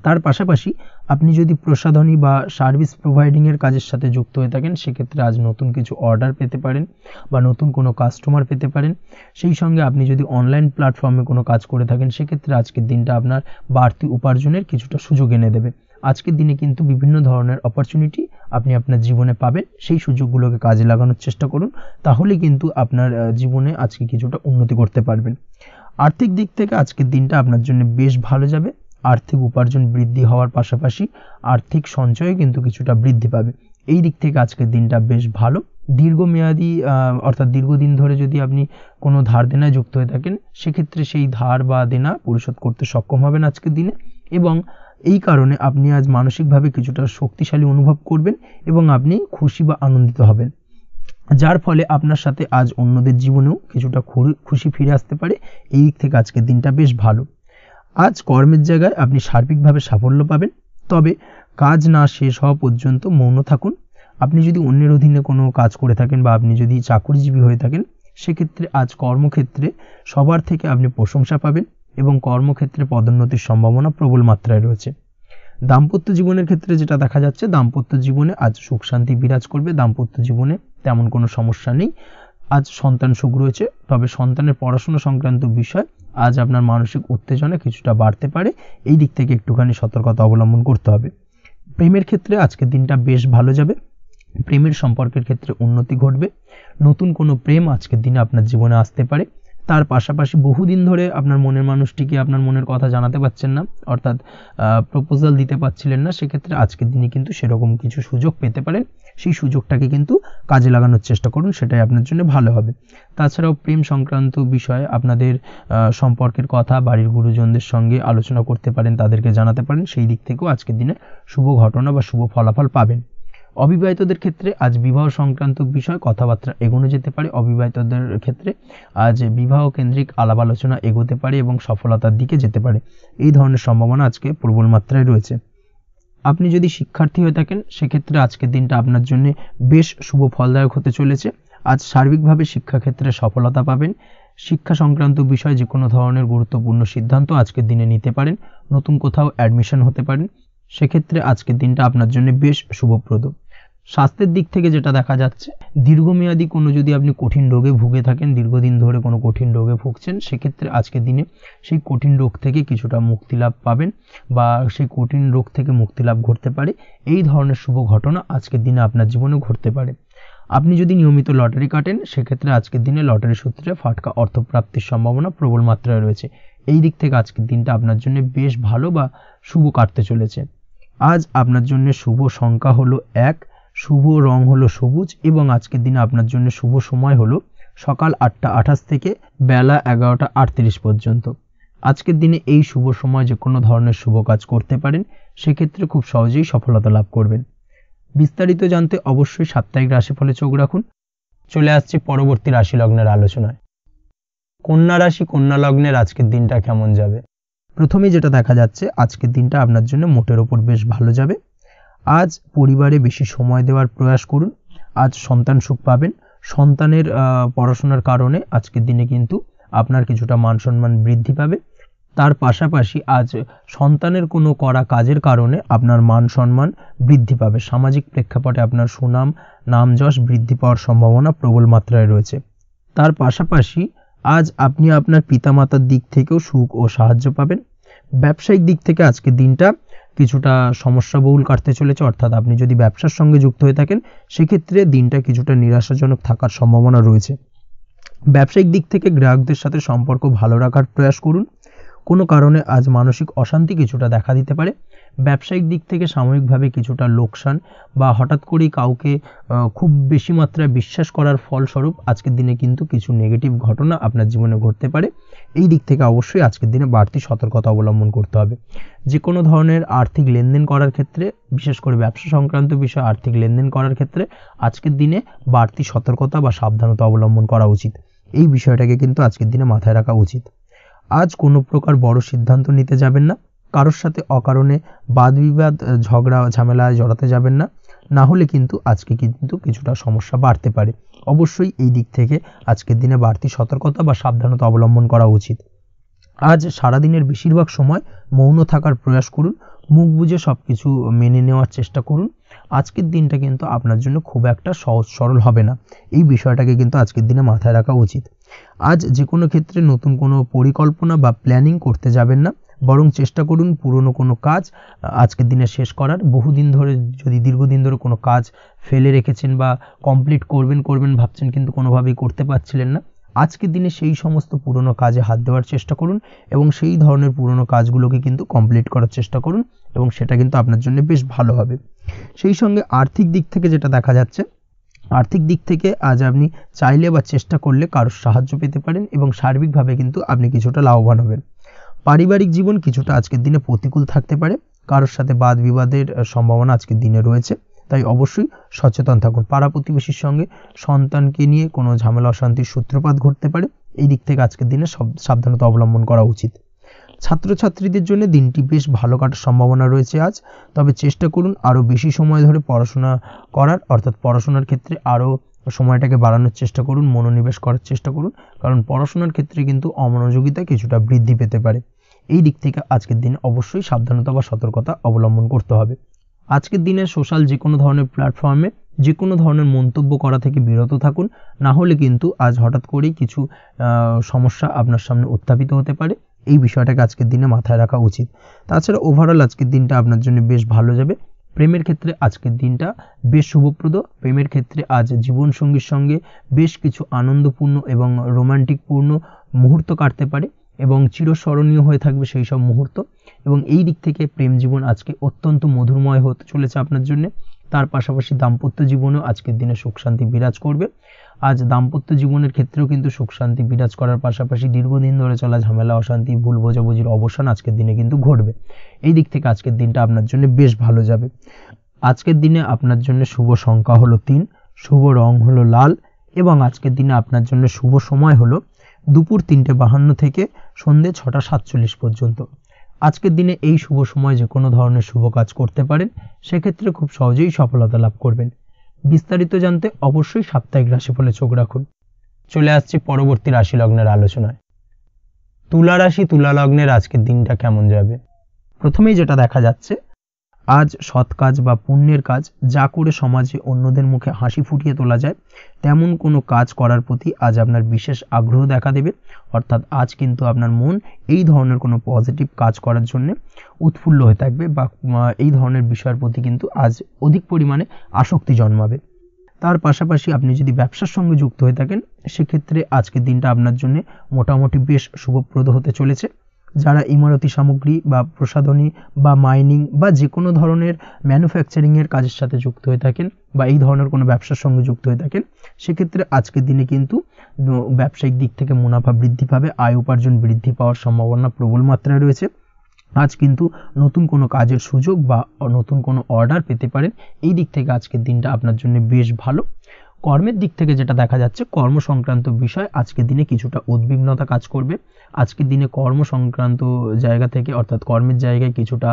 তার পাশাপাশি আপনি যদি প্রসাধনী বা সার্ভিস প্রোভাইডিংয়ের কাজের সাথে যুক্ত হয়ে থাকেন, সেক্ষেত্রে আজ নতুন কিছু অর্ডার পেতে পারেন বা নতুন কোনো কাস্টমার পেতে পারেন। সেই সঙ্গে আপনি যদি অনলাইন প্ল্যাটফর্মে কোনো কাজ করে থাকেন, সেক্ষেত্রে আজকের দিনটা আপনার বাড়তি উপার্জনের কিছুটা সুযোগ এনে দেবে। আজকের দিনে কিন্তু বিভিন্ন ধরনের অপরচুনিটি আপনি আপনার জীবনে পাবেন। সেই সুযোগগুলোকে কাজে লাগানোর চেষ্টা করুন, তাহলে কিন্তু আপনার জীবনে আজকে কিছুটা উন্নতি করতে পারবেন। আর্থিক দিক থেকে আজকের দিনটা আপনার জন্য বেশ ভালো যাবে। আর্থিক উপার্জন বৃদ্ধি হওয়ার পাশাপাশি আর্থিক সঞ্চয় কিন্তু কিছুটা বৃদ্ধি পাবে। এই দিক থেকে আজকের দিনটা বেশ ভালো। দীর্ঘমেয়াদী অর্থাৎ দীর্ঘদিন ধরে যদি আপনি কোনো ধার দেনায় যুক্ত হয়ে থাকেন, সেক্ষেত্রে সেই ধার বা দেনা পরিশোধ করতে সক্ষম হবেন আজকের দিনে, এবং এই কারণে আপনি আজ মানসিকভাবে কিছুটা শক্তিশালী অনুভব করবেন এবং আপনি খুশি বা আনন্দিত হবেন, যার ফলে আপনার সাথে আজ অন্যদের জীবনেও কিছুটা খুশি ফিরে আসতে পারে। এই দিক থেকে আজকের দিনটা বেশ ভালো। আজ কর্মের জায়গায় আপনি সার্বিকভাবে সাফল্য পাবেন, তবে কাজ না শেষ হওয়া পর্যন্ত মৌন থাকুন। আপনি যদি অন্যের অধীনে কোনো কাজ করে থাকেন বা আপনি যদি চাকরিজীবী হয়ে থাকেন, সেক্ষেত্রে আজ কর্মক্ষেত্রে সবার থেকে আপনি প্রশংসা পাবেন এবং কর্মক্ষেত্রে পদোন্নতির সম্ভাবনা প্রবল মাত্রায় রয়েছে। দাম্পত্য জীবনের ক্ষেত্রে যেটা দেখা যাচ্ছে, দাম্পত্য জীবনে আজ সুখ শান্তি বিরাজ করবে। দাম্পত্য জীবনে তেমন কোনো সমস্যা নেই। আজ সন্তান সুখ রয়েছে, তবে সন্তানের পড়াশোনা সংক্রান্ত বিষয় আজ আপনার মানসিক উত্তেজনা কিছুটা বাড়তে পারে। এই দিক থেকে একটুখানি সতর্কতা অবলম্বন করতে হবে। প্রেমের ক্ষেত্রে আজকের দিনটা বেশ ভালো যাবে। প্রেমের সম্পর্কের ক্ষেত্রে উন্নতি ঘটবে। নতুন কোনো প্রেম আজকের দিনে আপনার জীবনে আসতে পারে। তার পাশাপাশি বহুদিন ধরে আপনার মনের মানুষটিকে আপনার মনের কথা জানাতে পারছেন না, অর্থাৎ প্রপোজাল দিতে পারছিলেন না, সেক্ষেত্রে আজকের দিনে কিন্তু সেরকম কিছু সুযোগ পেতে পারেন। সেই সুযোগটাকে কিন্তু কাজে লাগানোর চেষ্টা করুন, সেটাই আপনার জন্য ভালো হবে। তাছাড়াও প্রেম সংক্রান্ত বিষয়ে আপনাদের সম্পর্কের কথা বাড়ির গুরুজনদের সঙ্গে আলোচনা করতে পারেন, তাদেরকে জানাতে পারেন। সেই দিক থেকেও আজকের দিনে শুভ ঘটনা বা শুভ ফলাফল পাবেন। অবিবাহিতদের ক্ষেত্রে আজ বিবাহ সংক্রান্ত বিষয় কথাবার্তা এগোনো যেতে পারে। অবিবাহিতদের ক্ষেত্রে আজ বিবাহ কেন্দ্রিক আলাপ আলোচনা এগোতে পারে এবং সফলতার দিকে যেতে পারে। এই ধরনের সম্ভাবনা আজকে প্রবল মাত্রায় রয়েছে। আপনি যদি শিক্ষার্থী হয়ে থাকেন, সেক্ষেত্রে আজকের দিনটা আপনার জন্য বেশ শুভ ফলদায়ক হতে চলেছে। আজ সার্বিকভাবে শিক্ষাক্ষেত্রে সফলতা পাবেন। শিক্ষা সংক্রান্ত বিষয় যে কোনো ধরনের গুরুত্বপূর্ণ সিদ্ধান্ত আজকের দিনে নিতে পারেন। নতুন কোথাও অ্যাডমিশন হতে পারেন, সেক্ষেত্রে আজকের দিনটা আপনার জন্য বেশ শুভপ্রদ। স্বাস্থ্যের দিক থেকে যেটা দেখা যাচ্ছে, দীর্ঘমেয়াদী কোনো যদি আপনি কঠিন রোগে ভুগে থাকেন, দীর্ঘদিন ধরে কোনো কঠিন রোগে ভুগছেন, সেক্ষেত্রে আজকের দিনে সেই কঠিন রোগ থেকে কিছুটা মুক্তি লাভ পাবেন বা সেই কঠিন রোগ থেকে মুক্তি লাভ ঘটতে পারে। এই ধরনের শুভ ঘটনা আজকের দিনে আপনার জীবনে ঘটতে পারে। আপনি যদি নিয়মিত লটারি কাটেন, সেক্ষেত্রে আজকের দিনে লটারি সূত্রে ফাটকা অর্থপ্রাপ্তির সম্ভাবনা প্রবল মাত্রায় রয়েছে। এই দিক থেকে আজকের দিনটা আপনার জন্য বেশ ভালো বা শুভ কাটতে চলেছে। আজ আপনার জন্য শুভ সংখ্যা হলো 1, শুভ রং হলো সবুজ এবং আজকের দিনে আপনার জন্য শুভ সময় হলো সকাল 8টা 28 থেকে বেলা 11টা 38 পর্যন্ত। আজকের দিনে এই শুভ সময় যে কোনো ধরনের শুভ কাজ করতে পারেন, সেক্ষেত্রে খুব সহজেই সফলতা লাভ করবেন। বিস্তারিত জানতে অবশ্যই সাপ্তাহিক রাশিফলে চোখ রাখুন। চলে আসছি পরবর্তী রাশি লগ্নের আলোচনায়। কন্যা রাশি কন্যা লগ্নের আজকের দিনটা কেমন যাবে? প্রথমেই যেটা দেখা যাচ্ছে, আজকের দিনটা আপনার জন্য মোটের ওপর বেশ ভালো যাবে। আজ পরিবারে বেশি সময় দেওয়ার প্রয়াস করুন। আজ সন্তান সুখ পাবেন। সন্তানের পড়াশোনার কারণে আজকের দিনে কিন্তু আপনার কিছুটা মান সম্মান বৃদ্ধি পাবে। তার পাশাপাশি আজ সন্তানের কোনো করা কাজের কারণে আপনার মান সম্মান বৃদ্ধি পাবে। সামাজিক প্রেক্ষাপটে আপনার সুনাম নাম যশ বৃদ্ধি পাওয়ার সম্ভাবনা প্রবল মাত্রায় রয়েছে। তার পাশাপাশি আজ আপনি আপনার পিতামাতার দিক থেকেও সুখ ও সাহায্য পাবেন। ব্যবসায়িক দিক থেকে আজকের দিনটা কিছুটা সমস্যাবহুল কাটতে চলেছে, অর্থাৎ আপনি যদি ব্যবসার সঙ্গে যুক্ত হয়ে থাকেন সেক্ষেত্রে দিনটা কিছুটা নিরাশাজনক থাকার সম্ভাবনা রয়েছে। ব্যবসায়িক দিক থেকে গ্রাহকদের সাথে সম্পর্ক ভালো রাখার প্রয়াস করুন। কোনো কারণে আজ মানসিক অশান্তি কিছুটা দেখা দিতে পারে। ব্যবসায়িক দিক থেকে সাময়িকভাবে কিছুটা লোকসান বা হঠাৎ করেই কাউকে খুব বেশি মাত্রায় বিশ্বাস করার ফলস্বরূপ আজকের দিনে কিন্তু কিছু নেগেটিভ ঘটনা আপনার জীবনে ঘটতে পারে। এই দিক থেকে অবশ্যই আজকের দিনে বাড়তি সতর্কতা অবলম্বন করতে হবে। যে কোনো ধরনের আর্থিক লেনদেন করার ক্ষেত্রে, বিশেষ করে ব্যবসা সংক্রান্ত বিষয়ে আর্থিক লেনদেন করার ক্ষেত্রে আজকের দিনে বাড়তি সতর্কতা বা সাবধানতা অবলম্বন করা উচিত। এই বিষয়টাকে কিন্তু আজকের দিনে মাথায় রাখা উচিত। আজ কোনো প্রকার বড় সিদ্ধান্ত নিতে যাবেন না। কারোর সাথে অকারণে বাদবিবাদ, ঝগড়া, ঝামেলায় জড়াতে যাবেন না, না হলে কিন্তু আজকে কিন্তু কিছুটা সমস্যা বাড়তে পারে। অবশ্যই এই দিক থেকে আজকের দিনে বাড়তি সতর্কতা বা সাবধানতা অবলম্বন করা উচিত। আজ সারাদিনের বেশিরভাগ সময় মৌন থাকার প্রয়াস করুন, মুখ বুজে সব কিছু মেনে নেওয়ার চেষ্টা করুন। আজকের দিনটা কিন্তু আপনার জন্য খুব একটা সহজ সরল হবে না, এই বিষয়টাকে কিন্তু আজকের দিনে মাথায় রাখা উচিত। আজ যে কোনো ক্ষেত্রে নতুন কোনো পরিকল্পনা বা প্ল্যানিং করতে যাবেন না, বরং চেষ্টা করুন পুরনো কোনো কাজ আজকের দিনে শেষ করার। বহুদিন ধরে যদি দীর্ঘদিন ধরে কোনো কাজ ফেলে রেখেছেন বা কমপ্লিট করবেন ভাবছেন কিন্তু কোনোভাবেই করতে পারছিলেন না, আজকের দিনে সেই সমস্ত পুরনো কাজে হাত দেওয়ার চেষ্টা করুন এবং সেই ধরনের পুরনো কাজগুলোকে কিন্তু কমপ্লিট করার চেষ্টা করুন এবং সেটা কিন্তু আপনার জন্য বেশ ভালো হবে। সেই সঙ্গে আর্থিক দিক থেকে যেটা দেখা যাচ্ছে, আর্থিক দিক থেকে আজ আপনি চাইলে বা চেষ্টা করলে কারোর সাহায্য পেতে পারেন এবং সার্বিকভাবে কিন্তু আপনি কিছুটা লাভবান হবেন। পারিবারিক জীবন কিছুটা আজকের দিনে প্রতিকূল থাকতে পারে, কারোর সাথে বাদ বিবাদের সম্ভাবনা আজকের দিনে রয়েছে, তাই অবশ্যই সচেতন থাকুন। পাড়া প্রতিবেশীর সঙ্গে সন্তানকে নিয়ে কোনো ঝামেলা অশান্তির সূত্রপাত ঘটতে পারে, এই দিক থেকে আজকের দিনে সাবধানতা অবলম্বন করা উচিত। ছাত্রছাত্রীদের জন্য দিনটি বেশ ভালো কাটার সম্ভাবনা রয়েছে আজ, তবে চেষ্টা করুন আরও বেশি সময় ধরে পড়াশোনা করার, অর্থাৎ পড়াশোনার ক্ষেত্রে আরও সময়টাকে বাড়ানোর চেষ্টা করুন, মনোনিবেশ করার চেষ্টা করুন, কারণ পড়াশোনার ক্ষেত্রে কিন্তু অমনোযোগিতা কিছুটা বৃদ্ধি পেতে পারে। এই দিক থেকে আজকের দিনে অবশ্যই সাবধানতা বা সতর্কতা অবলম্বন করতে হবে। আজকের দিনে সোশ্যাল যে কোনো ধরনের প্ল্যাটফর্মে যে কোনো ধরনের মন্তব্য করা থেকে বিরত থাকুন, না হলে কিন্তু আজ হঠাৎ করেই কিছু সমস্যা আপনার সামনে উত্থাপিত হতে পারে। এই বিষয়টাকে আজকের দিনে মাথায় রাখা উচিত। তাছাড়া ওভারঅল আজকের দিনটা আপনার জন্য বেশ ভালো যাবে। প্রেমের ক্ষেত্রে আজকের দিনটা বেশ শুভপ্রদ। প্রেমের ক্ষেত্রে আজ জীবনসঙ্গীর সঙ্গে বেশ কিছু আনন্দপূর্ণ এবং রোমান্টিকপূর্ণ মুহূর্ত কাটতে পারে এবং চিরস্মরণীয় হয়ে থাকবে সেই সব মুহূর্ত, এবং এই দিক থেকে প্রেম জীবন আজকে অত্যন্ত মধুরময় হতে চলেছে আপনার জন্য। তার পাশাপাশি দাম্পত্য জীবনেও আজকের দিনে সুখ শান্তি বিরাজ করবে। আজ দাম্পত্য জীবনের ক্ষেত্রেও কিন্তু সুখ শান্তি বিরাজ করার পাশাপাশি দীর্ঘদিন ধরে চলা ঝামেলা অশান্তি ভুল বোঝাবুঝির অবসান আজকের দিনে কিন্তু ঘটবে। এই দিক থেকে আজকের দিনটা আপনার জন্য বেশ ভালো যাবে। আজকের দিনে আপনার জন্য শুভ সংখ্যা হলো 3, শুভ রং হলো লাল এবং আজকের দিনে আপনার জন্য শুভ সময় হলো দুপুর 3:52 থেকে সন্ধ্যে 6:47 পর্যন্ত। আজকের দিনে এই শুভ সময় যে কোনো ধরনের শুভ কাজ করতে পারেন, সেক্ষেত্রে খুব সহজেই সফলতা লাভ করবেন। বিস্তারিত জানতে অবশ্যই সাপ্তাহিক রাশিফলে চোখ রাখুন। চলে আসছি পরবর্তী রাশি লগ্নের আলোচনায়। তুলা রাশি, তুলা লগ্নের আজকের দিনটা কেমন যাবে? প্রথমেই যেটা দেখা যাচ্ছে, আজ সৎ কাজ বা পুণ্যের কাজ যা করে সমাজে অন্যদের মুখে হাসি ফুটিয়ে তোলা যায়, তেমন কোনো কাজ করার প্রতি আজ আপনার বিশেষ আগ্রহ দেখা দেবে। অর্থাৎ আজ কিন্তু আপনার মন এই ধরনের কোনো পজিটিভ কাজ করার জন্য উৎফুল্ল হয়ে থাকবে বা এই ধরনের বিষয়ের প্রতি কিন্তু আজ অধিক পরিমাণে আসক্তি জন্মাবে। তার পাশাপাশি আপনি যদি ব্যবসার সঙ্গে যুক্ত হয়ে থাকেন, সেক্ষেত্রে আজকের দিনটা আপনার জন্য মোটামুটি বেশ শুভপ্রদ হতে চলেছে। যারা ইমারতি সামগ্রী বা প্রসাধনী বা মাইনিং বা যে কোনো ধরনের ম্যানুফ্যাকচারিংয়ের কাজের সাথে যুক্ত হয়ে থাকেন বা এই ধরনের কোনো ব্যবসার সঙ্গে যুক্ত হয়ে থাকেন, সেক্ষেত্রে আজকের দিনে কিন্তু ব্যবসায়িক দিক থেকে মুনাফা বৃদ্ধি পাবে, আয় উপার্জন বৃদ্ধি পাওয়ার সম্ভাবনা প্রবল মাত্রায় রয়েছে। আজ কিন্তু নতুন কোনো কাজের সুযোগ বা নতুন কোনো অর্ডার পেতে পারেন। এই দিক থেকে আজকের দিনটা আপনার জন্য বেশ ভালো। কর্মের দিক থেকে যেটা দেখা যাচ্ছে, কর্ম সংক্রান্ত বিষয় আজকের দিনে কিছুটা উদ্বিগ্নতা কাজ করবে। আজকের দিনে কর্ম সংক্রান্ত জায়গা থেকে, অর্থাৎ কর্মের জায়গায় কিছুটা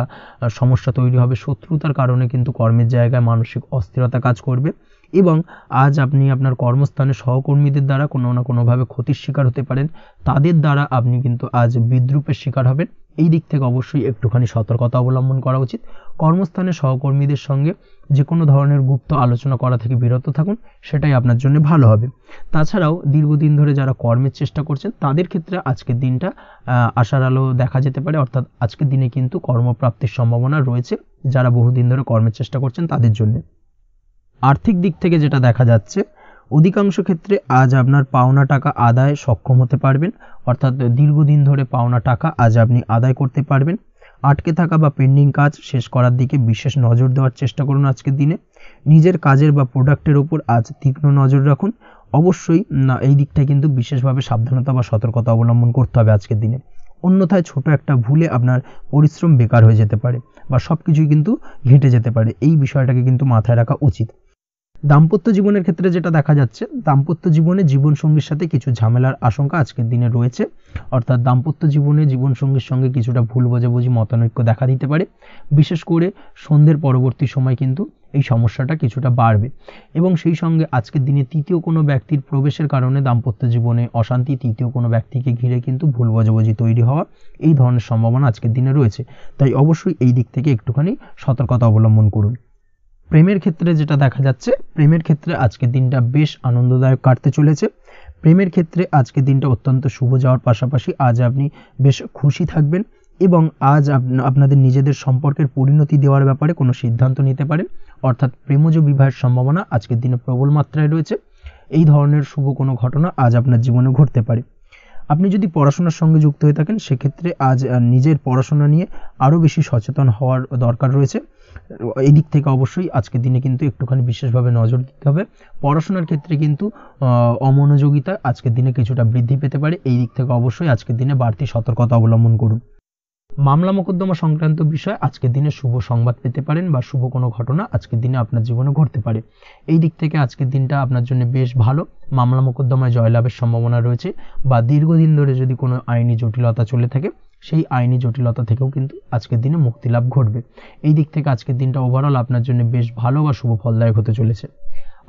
সমস্যা তৈরি হবে। শত্রুতার কারণে কিন্তু কর্মের জায়গায় মানসিক অস্থিরতা কাজ করবে এবং আজ আপনি আপনার কর্মস্থানে সহকর্মীদের দ্বারা কোনো না কোনোভাবে ক্ষতির শিকার হতে পারেন, তাদের দ্বারা আপনি কিন্তু আজ বিদ্রূপের শিকার হবেন। এই দিক থেকে অবশ্যই একটুখানি সতর্কতা অবলম্বন করা উচিত। কর্মস্থানে সহকর্মীদের সঙ্গে যে কোনো ধরনের গুপ্ত আলোচনা করা থেকে বিরত থাকুন, সেটাই আপনার জন্য ভালো হবে। তাছাড়াও দীর্ঘদিন ধরে যারা কর্মের চেষ্টা করছেন তাদের ক্ষেত্রে আজকের দিনটা আশার আলো দেখা যেতে পারে, অর্থাৎ আজকের দিনে কিন্তু কর্মপ্রাপ্তির সম্ভাবনা রয়েছে যারা বহুদিন ধরে কর্মের চেষ্টা করছেন তাদের জন্য। আর্থিক দিক থেকে যেটা দেখা যাচ্ছে, অধিকাংশ ক্ষেত্রে আজ আপনার পাওনা টাকা আদায় সক্ষম হতে পারবেন, অর্থাৎ দীর্ঘদিন ধরে পাওনা টাকা আজ আপনি আদায় করতে পারবেন। আটকে থাকা বা পেন্ডিং কাজ শেষ করার দিকে বিশেষ নজর দেওয়ার চেষ্টা করুন আজকের দিনে। নিজের কাজের বা প্রোডাক্টের উপর আজ তীক্ষ্ণ নজর রাখুন। অবশ্যই এই দিকটায় কিন্তু বিশেষভাবে সাবধানতা বা সতর্কতা অবলম্বন করতে হবে আজকের দিনে, অন্যথায় ছোট একটা ভুলে আপনার পরিশ্রম বেকার হয়ে যেতে পারে বা সবকিছুই কিন্তু ঘেটে যেতে পারে। এই বিষয়টাকে কিন্তু মাথায় রাখা উচিত। দাম্পত্য জীবনের ক্ষেত্রে যেটা দেখা যাচ্ছে, দাম্পত্য জীবনে জীবনসঙ্গীর সাথে কিছু ঝামেলার আশঙ্কা আজকের দিনে রয়েছে, অর্থাৎ দাম্পত্য জীবনে জীবনসঙ্গীর সঙ্গে কিছুটা ভুল বোঝাবুঝি মতানৈক্য দেখা দিতে পারে। বিশেষ করে সন্ধ্যের পরবর্তী সময় কিন্তু এই সমস্যাটা কিছুটা বাড়বে এবং সেই সঙ্গে আজকের দিনে তৃতীয় কোনো ব্যক্তির প্রবেশের কারণে দাম্পত্য জীবনে অশান্তি, তৃতীয় কোনো ব্যক্তিকে ঘিরে কিন্তু ভুল বোঝাবুঝি তৈরি হওয়া, এই ধরনের সম্ভাবনা আজকের দিনে রয়েছে। তাই অবশ্যই এই দিক থেকে একটুখানি সতর্কতা অবলম্বন করুন। প্রেমের ক্ষেত্রে যেটা দেখা যাচ্ছে, প্রেমের ক্ষেত্রে আজকের দিনটা বেশ আনন্দদায়ক কাটতে চলেছে। প্রেমের ক্ষেত্রে আজকের দিনটা অত্যন্ত শুভ যাওয়ার পাশাপাশি আজ আপনি বেশ খুশি থাকবেন এবং আজ আপনাদের নিজেদের সম্পর্কের পরিণতি দেওয়ার ব্যাপারে কোনো সিদ্ধান্ত নিতে পারেন, অর্থাৎ প্রেমজ বিবাহের সম্ভাবনা আজকের দিনে প্রবল মাত্রায় রয়েছে। এই ধরনের শুভ কোনো ঘটনা আজ আপনার জীবনে ঘটতে পারে। আপনি যদি পড়াশোনার সঙ্গে যুক্ত হয়ে থাকেন সেক্ষেত্রে আজ নিজের পড়াশোনা নিয়ে আরও বেশি সচেতন হওয়ার দরকার রয়েছে। এই দিক থেকে অবশ্যই আজকের দিনে কিন্তু একটুখানি বিশেষভাবে নজর দিতে হবে। পড়াশোনার ক্ষেত্রে কিন্তু অমনোযোগিতা আজকের দিনে কিছুটা বৃদ্ধি পেতে পারে। এই দিক থেকে অবশ্যই আজকের দিনে বাড়তি সতর্কতা অবলম্বন করুন। মামলা মোকদ্দমা সংক্রান্ত বিষয়ে আজকের দিনে শুভ সংবাদ পেতে পারেন বা শুভ কোনো ঘটনা আজকের দিনে আপনার জীবনে ঘটতে পারে। এই দিক থেকে আজকের দিনটা আপনার জন্য বেশ ভালো। মামলা মোকদ্দমায় জয়লাভের সম্ভাবনা রয়েছে বা দীর্ঘদিন ধরে যদি কোনো আইনি জটিলতা চলে থাকে সেই আইনি জটিলতা থেকেও কিন্তু আজকের দিনে মুক্তি লাভ ঘটবে। এই দিক থেকে আজকের দিনটা ওভারঅল আপনার জন্য বেশ ভালো বা শুভ ফলদায়ক হতে চলেছে।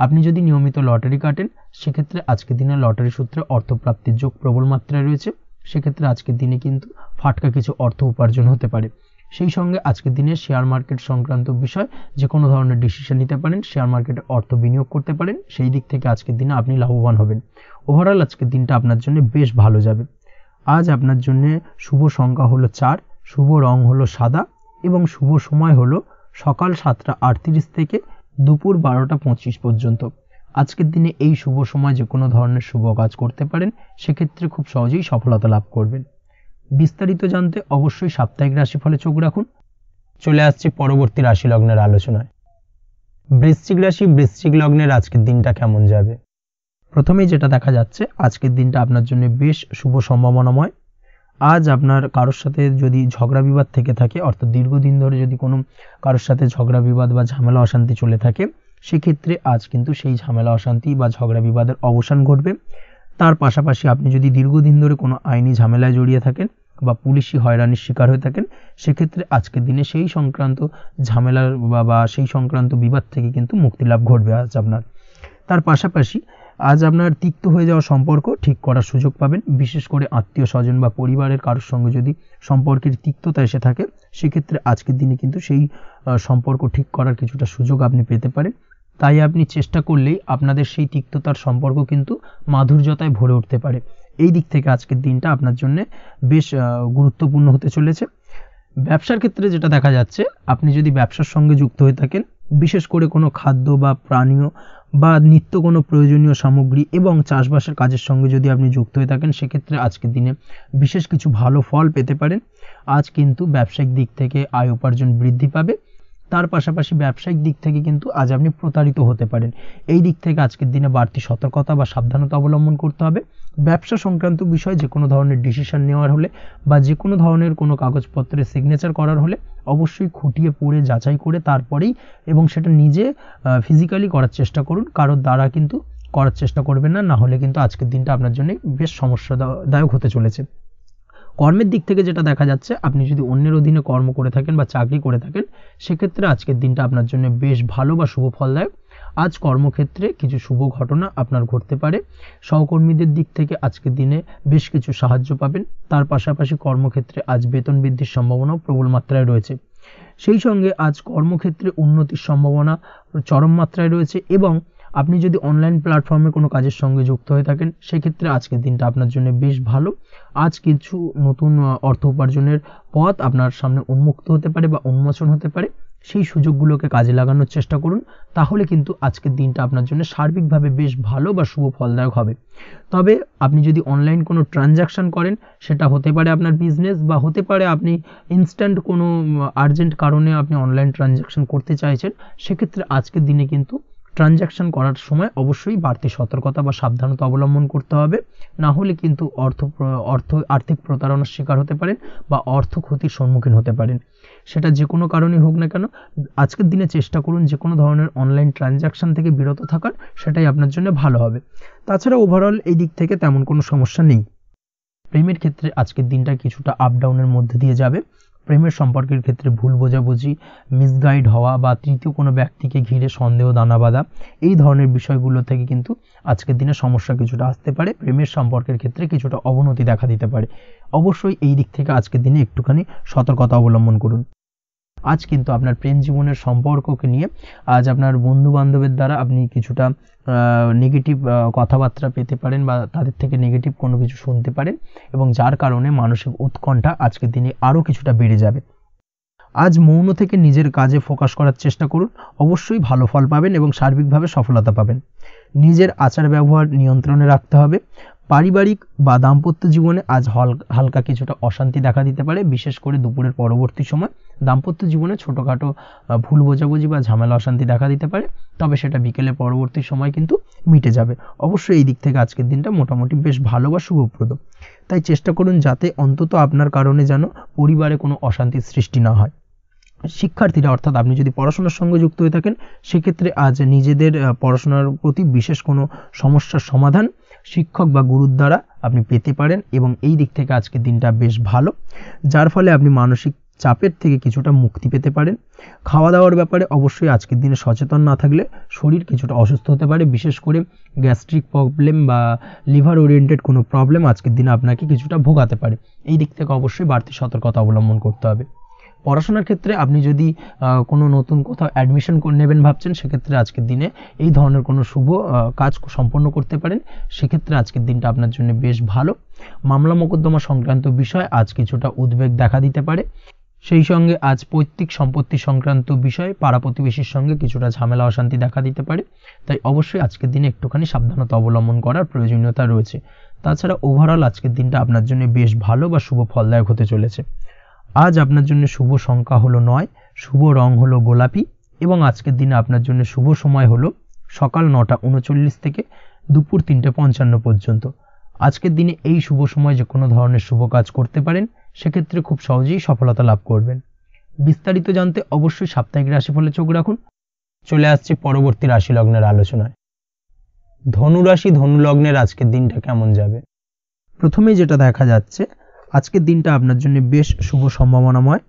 আপনি যদি নিয়মিত লটারি কাটেন সেক্ষেত্রে আজকের দিনে লটারি সূত্রে অর্থপ্রাপ্তির যোগ প্রবল মাত্রায় রয়েছে। সেক্ষেত্রে আজকের দিনে কিন্তু ফাটকা কিছু অর্থ উপার্জন হতে পারে। সেই সঙ্গে আজকের দিনে শেয়ার মার্কেট সংক্রান্ত বিষয় যে কোনো ধরনের ডিসিশন নিতে পারেন, শেয়ার মার্কেটে অর্থ বিনিয়োগ করতে পারেন, সেই দিক থেকে আজকের দিনে আপনি লাভবান হবেন। ওভারঅল আজকের দিনটা আপনার জন্য বেশ ভালো যাবে। আজ আপনার জন্য শুভ সংখ্যা হলো 4, শুভ রং হলো সাদা এবং শুভ সময় হলো সকাল 7:38 থেকে দুপুর 12:25 পর্যন্ত। আজকের দিনে এই শুভ সময় যে কোনো ধরনের শুভ কাজ করতে পারেন, সেক্ষেত্রে খুব সহজেই সফলতা লাভ করবেন। বিস্তারিত জানতে অবশ্যই সাপ্তাহিক রাশিফলে চোখ রাখুন। চলে আসছে পরবর্তী রাশি লগ্নের আলোচনায়। বৃশ্চিক রাশি, বৃশ্চিক লগ্নের আজকের দিনটা কেমন যাবে? প্রথমেই যেটা দেখা যাচ্ছে, আজকের দিনটা আপনার জন্য বেশ শুভ সম্ভাবনাময়। আজ আপনার কারোর সাথে যদি ঝগড়া বিবাদ থেকে থাকে, অর্থাৎ দীর্ঘদিন ধরে যদি কোনো কারোর সাথে ঝগড়া বিবাদ বা ঝামেলা অশান্তি চলে থাকে, সেক্ষেত্রে আজ কিন্তু সেই ঝামেলা অশান্তি বা ঝগড়া বিবাদের অবসান ঘটবে। তার পাশাপাশি আপনি যদি দীর্ঘদিন ধরে কোনো আইনি ঝামেলায় জড়িয়ে থাকেন বা পুলিশি হয়রানির শিকার হয়ে থাকেন, সেক্ষেত্রে আজকের দিনে সেই সংক্রান্ত ঝামেলার বা সেই সংক্রান্ত বিবাদ থেকে কিন্তু মুক্তি লাভ ঘটবে আজ আপনার। তার পাশাপাশি আজ আপনার তিক্ত হয়ে যাওয়া সম্পর্ক ঠিক করার সুযোগ পাবেন। বিশেষ করে আত্মীয় স্বজন বা পরিবারের কারোর সঙ্গে যদি সম্পর্কের তিক্ততা এসে থাকে, সেক্ষেত্রে আজকের দিনে কিন্তু সেই সম্পর্ক ঠিক করার কিছুটা সুযোগ আপনি পেতে পারেন। তাই আপনি চেষ্টা করলেই আপনাদের সেই তিক্ততার সম্পর্ক কিন্তু মাধুর্যতায় ভরে উঠতে পারে। এই দিক থেকে আজকের দিনটা আপনার জন্য বেশ গুরুত্বপূর্ণ হতে চলেছে। ব্যবসার ক্ষেত্রে যেটা দেখা যাচ্ছে, আপনি যদি ব্যবসার সঙ্গে যুক্ত হয়ে থাকেন, বিশেষ করে কোনো খাদ্য বা পানীয় বা নিত্য কোনো প্রয়োজনীয় সামগ্রী এবং চাষবাসের কাজের সঙ্গে যদি আপনি যুক্ত হয়ে থাকেন, সেক্ষেত্রে আজকের দিনে বিশেষ কিছু ভালো ফল পেতে পারেন। আজ কিন্তু ব্যবসায়িক দিক থেকে আয় উপার্জন বৃদ্ধি পাবে। তার পাশাপাশি ব্যবসায়িক দিক থেকে কিন্তু আজ আপনি প্রতারিত হতে পারেন। এই দিক থেকে আজকের দিনে বাড়তি সতর্কতা বা সাবধানতা অবলম্বন করতে হবে। ব্যবসা সংক্রান্ত বিষয়ে যে কোনো ধরনের ডিসিশন নেওয়ার হলে বা যে কোনো ধরনের কোনো কাগজপত্রে সিগনেচার করার হলে অবশ্যই খুঁটিয়ে পড়ে যাচাই করে তারপরেই এবং সেটা নিজে ফিজিক্যালি করার চেষ্টা করুন। কারোর দ্বারা কিন্তু করার চেষ্টা করবেন না, না হলে কিন্তু আজকের দিনটা আপনার জন্য বেশ সমস্যাদায়ক হতে চলেছে। কর্মের দিক থেকে যেটা দেখা যাচ্ছে, আপনি যদি অন্যের অধীনে কর্ম করে থাকেন বা চাকরি করে থাকেন, সেক্ষেত্রে আজকের দিনটা আপনার জন্য বেশ ভালো বা শুভ ফলদায়ক। আজ কর্মক্ষেত্রে কিছু শুভ ঘটনা আপনার ঘটতে পারে। সহকর্মীদের দিক থেকে আজকের দিনে বেশ কিছু সাহায্য পাবেন। তার পাশাপাশি কর্মক্ষেত্রে আজ বেতন বৃদ্ধির সম্ভাবনাও প্রবল মাত্রায় রয়েছে। সেই সঙ্গে আজ কর্মক্ষেত্রে উন্নতির সম্ভাবনা চরম মাত্রায় রয়েছে এবং আপনি যদি অনলাইন প্ল্যাটফর্মে কোনো কাজের সঙ্গে যুক্ত হয়ে থাকেন সেক্ষেত্রে আজকের দিনটা আপনার জন্য বেশ ভালো। আজ কিছু নতুন অর্থ উপার্জনের পথ আপনার সামনে উন্মুক্ত হতে পারে বা উন্মোচন হতে পারে। সেই সুযোগগুলোকে কাজে লাগানোর চেষ্টা করুন, তাহলে কিন্তু আজকের দিনটা আপনার জন্য সার্বিকভাবে বেশ ভালো বা শুভ ফলদায়ক হবে। তবে আপনি যদি অনলাইন কোনো ট্রানজাকশন করেন, সেটা হতে পারে আপনার বিজনেস বা হতে পারে আপনি ইনস্ট্যান্ট কোনো আর্জেন্ট কারণে আপনি অনলাইন ট্রানজাকশন করতে চাইছেন, সেক্ষেত্রে আজকের দিনে কিন্তু ট্রানজাকশন করার সময় অবশ্যই বাড়তি সতর্কতা বা সাবধানতা অবলম্বন করতে হবে। না হলে কিন্তু আর্থিক প্রতারণার শিকার হতে পারেন বা অর্থ ক্ষতির সম্মুখীন হতে পারেন। সেটা যে কোনো কারণেই হোক না কেন, আজকের দিনে চেষ্টা করুন যে কোনো ধরনের অনলাইন ট্রানজাকশন থেকে বিরত থাকার, সেটাই আপনার জন্য ভালো হবে। তাছাড়া ওভারঅল এই দিক থেকে তেমন কোনো সমস্যা নেই। প্রেমের ক্ষেত্রে আজকের দিনটা কিছুটা আপ ডাউনের মধ্যে দিয়ে যাবে। প্রেমের সম্পর্কের ক্ষেত্রে ভুল বোঝাবুঝি, মিসগাইড হওয়া বা তৃতীয় কোনো ব্যক্তিকে ঘিরে সন্দেহ দানা বাঁধা, এই ধরনের বিষয়গুলো থেকে কিন্তু আজকের দিনে সমস্যা কিছুটা আসতে পারে। প্রেমের সম্পর্কের ক্ষেত্রে কিছুটা অবনতি দেখা দিতে পারে। অবশ্যই এই দিক থেকে আজকের দিনে একটুখানি সতর্কতা অবলম্বন করুন। আজ কিন্তু আপনার প্রেম জীবনের সম্পর্ককে নিয়ে আজ আপনার বন্ধু বান্ধবের দ্বারা আপনি কিছুটা নেগেটিভ কথাবার্তা পেতে পারেন বা তাদের থেকে নেগেটিভ কোনো কিছু শুনতে পারেন এবং যার কারণে মানসিক উৎকণ্ঠা আজকের দিনে আরও কিছুটা বেড়ে যাবে। আজ মৌন থেকে নিজের কাজে ফোকাস করার চেষ্টা করুন, অবশ্যই ভালো ফল পাবেন এবং সার্বিকভাবে সফলতা পাবেন। নিজের আচার ব্যবহার নিয়ন্ত্রণে রাখতে হবে। পারিবারিক বা দাম্পত্য জীবনে আজ হালকা কিছুটা অশান্তি দেখা দিতে পারে, বিশেষ করে দুপুরের পরবর্তী সময় দাম্পত্য জীবনে ছোটোখাটো ভুল বোঝাবুঝি বা ঝামেলা অশান্তি দেখা দিতে পারে, তবে সেটা বিকেলের পরবর্তী সময় কিন্তু মিটে যাবে। অবশ্যই এই দিক থেকে আজকের দিনটা মোটামুটি বেশ ভালো বা শুভপ্রদ। তাই চেষ্টা করুন যাতে অন্তত আপনার কারণে যেন পরিবারে কোনো অশান্তির সৃষ্টি না হয়। শিক্ষার্থীরা, অর্থাৎ আপনি যদি পড়াশোনার সঙ্গে যুক্ত হয়ে থাকেন, সেক্ষেত্রে আজ নিজেদের পড়াশোনার প্রতি বিশেষ কোনো সমস্যার সমাধান শিক্ষক বা গুরুর দ্বারা আপনি পেতে পারেন এবং এই দিক থেকে আজকের দিনটা বেশ ভালো, যার ফলে আপনি মানসিক চাপের থেকে কিছুটা মুক্তি পেতে পারেন। খাওয়া দাওয়ার ব্যাপারে অবশ্যই আজকের দিনে সচেতন না থাকলে শরীর কিছুটা অসুস্থ হতে পারে, বিশেষ করে গ্যাস্ট্রিক প্রবলেম বা লিভার ওরিয়েন্টেড কোনো প্রবলেম আজকের দিনে আপনাকে কিছুটা ভোগাতে পারে। এই দিক থেকে অবশ্যই বাড়তি সতর্কতা অবলম্বন করতে হবে। পড়াশোনার ক্ষেত্রে আপনি যদি কোনো নতুন কোথাও অ্যাডমিশন নেবেন ভাবছেন, সেক্ষেত্রে আজকের দিনে এই ধরনের কোনো শুভ কাজ সম্পন্ন করতে পারেন। সেক্ষেত্রে আজকের দিনটা আপনার জন্য বেশ ভালো। মামলা মোকদ্দমা সংক্রান্ত বিষয় আজ কিছুটা উদ্বেগ দেখা দিতে পারে। সেই সঙ্গে আজ পৈতৃক সম্পত্তি সংক্রান্ত বিষয়ে পাড়া প্রতিবেশীর সঙ্গে কিছুটা ঝামেলা অশান্তি দেখা দিতে পারে। তাই অবশ্যই আজকের দিনে একটুখানি সাবধানতা অবলম্বন করার প্রয়োজনীয়তা রয়েছে। তাছাড়া ওভারঅল আজকের দিনটা আপনার জন্য বেশ ভালো বা শুভ ফলদায়ক হতে চলেছে। আজ আপনার জন্য শুভ সংখ্যা হলো 9, শুভ রং হলো গোলাপি এবং আজকের দিনে আপনার জন্য শুভ সময় হলো সকাল 9:39 থেকে দুপুর 3:55 পর্যন্ত। আজকের দিনে এই শুভ সময় যে কোনো ধরনের শুভ কাজ করতে পারেন, সেক্ষেত্রে খুব সহজেই সফলতা লাভ করবেন। বিস্তারিত জানতে অবশ্যই সাপ্তাহিক রাশিফলে চোখ রাখুন। চলে আসছে পরবর্তী রাশি লগ্নের আলোচনায়। ধনু রাশি ধনু লগ্নের আজকের দিনটা কেমন যাবে? প্রথমেই যেটা দেখা যাচ্ছে, আজকের দিনটা আপনার জন্য বেশ শুভ সম্ভাবনাময়।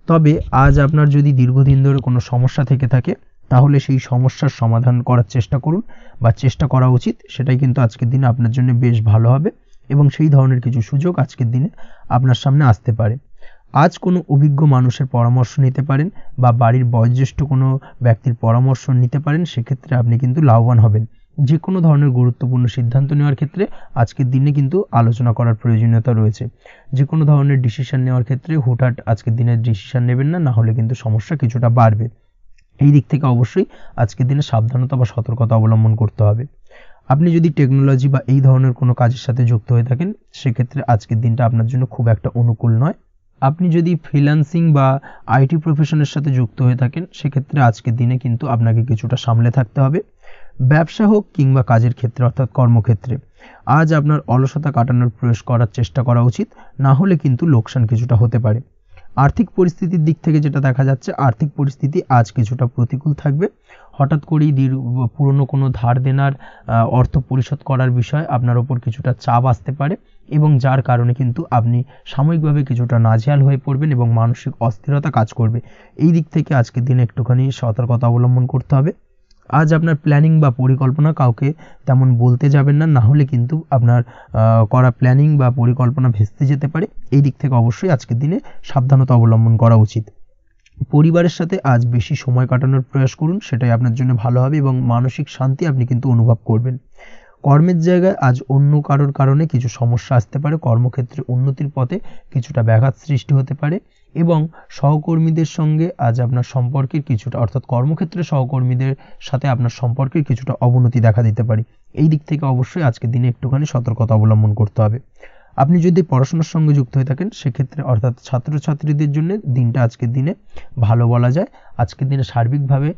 তবে আজ আপনার যদি দীর্ঘদিন ধরে কোনো সমস্যা থেকে থাকে, তাহলে সেই সমস্যার সমাধান করার চেষ্টা করুন বা চেষ্টা করা উচিত। সেটাই কিন্তু আজকের দিনে আপনার জন্য বেশ ভালো হবে এবং সেই ধরনের কিছু সুযোগ আজকের দিনে আপনার সামনে আসতে পারে। আজ কোনো অভিজ্ঞ মানুষের পরামর্শ নিতে পারেন বা বাড়ির বয়োজ্যেষ্ঠ কোনো ব্যক্তির পরামর্শ নিতে পারেন, সেক্ষেত্রে আপনি কিন্তু লাভবান হবেন। যে কোনো ধরনের গুরুত্বপূর্ণ সিদ্ধান্ত নেওয়ার ক্ষেত্রে আজকের দিনে কিন্তু আলোচনা করার প্রয়োজনীয়তা রয়েছে। যে কোনো ধরনের ডিসিশন নেওয়ার ক্ষেত্রে হুটহাট আজকের দিনে ডিসিশন নেবেন না, হলে কিন্তু সমস্যা কিছুটা বাড়বে। এই দিক থেকে অবশ্যই আজকের দিনে সাবধানতা বা সতর্কতা অবলম্বন করতে হবে। আপনি যদি টেকনোলজি বা এই ধরনের কোনো কাজের সাথে যুক্ত হয়ে থাকেন, সেক্ষেত্রে আজকের দিনটা আপনার জন্য খুব একটা অনুকূল নয়। আপনি যদি ফ্রিল্যান্সিং বা আইটি প্রফেশনের সাথে যুক্ত হয়ে থাকেন, সেক্ষেত্রে আজকের দিনে কিন্তু আপনাকে কিছুটা সামলে থাকতে হবে। ব্যবসা হোক কিংবা কাজের ক্ষেত্রে, অর্থাৎ কর্মক্ষেত্রে, আজ আপনার অলসতা কাটানোর প্রয়াস করার চেষ্টা করা উচিত, না হলে কিন্তু লোকসান কিছুটা হতে পারে। আর্থিক পরিস্থিতির দিক থেকে যেটা দেখা যাচ্ছে, আর্থিক পরিস্থিতি আজ কিছুটা প্রতিকূল থাকবে। হঠাৎ করেই পুরনো কোনো ধার দেনার অর্থ পরিশোধ করার বিষয় আপনার ওপর কিছুটা চাপ আসতে পারে এবং যার কারণে কিন্তু আপনি সাময়িকভাবে কিছুটা নাজেহাল হয়ে পড়বেন এবং মানসিক অস্থিরতা কাজ করবে। এই দিক থেকে আজকের দিনে একটুখানি সতর্কতা অবলম্বন করতে হবে। আজ আপনার প্ল্যানিং বা পরিকল্পনা কাউকে তেমন বলতে যাবেন না, না হলে কিন্তু আপনার করা প্ল্যানিং বা পরিকল্পনা ভেস্তে যেতে পারে। এই দিক থেকে অবশ্যই আজকের দিনে সাবধানতা অবলম্বন করা উচিত। পরিবারের সাথে আজ বেশি সময় কাটানোর প্রয়াস করুন, সেটাই আপনার জন্য ভালো হবে এবং মানসিক শান্তি আপনি কিন্তু অনুভব করবেন। কর্মের জায়গায় আজ অন্য কারোর কারণে কিছু সমস্যা আসতে পারে, কর্মক্ষেত্রে উন্নতির পথে কিছুটা ব্যাঘাত সৃষ্টি হতে পারে এবং সহকর্মীদের সঙ্গে আজ আপনার সম্পর্কের কিছুটা, অর্থাৎ কর্মক্ষেত্রে সহকর্মীদের সাথে আপনার সম্পর্কের কিছুটা অবনতি দেখা দিতে পারে। এই দিক থেকে অবশ্যই আজকের দিনে একটুখানি সতর্কতা অবলম্বন করতে হবে। আপনি যদি পড়াশোনার সঙ্গে যুক্ত হয়ে থাকেন সেক্ষেত্রে, অর্থাৎ ছাত্রছাত্রীদের জন্য দিনটা আজকের দিনে ভালো বলা যায়। আজকের দিনে সার্বিকভাবে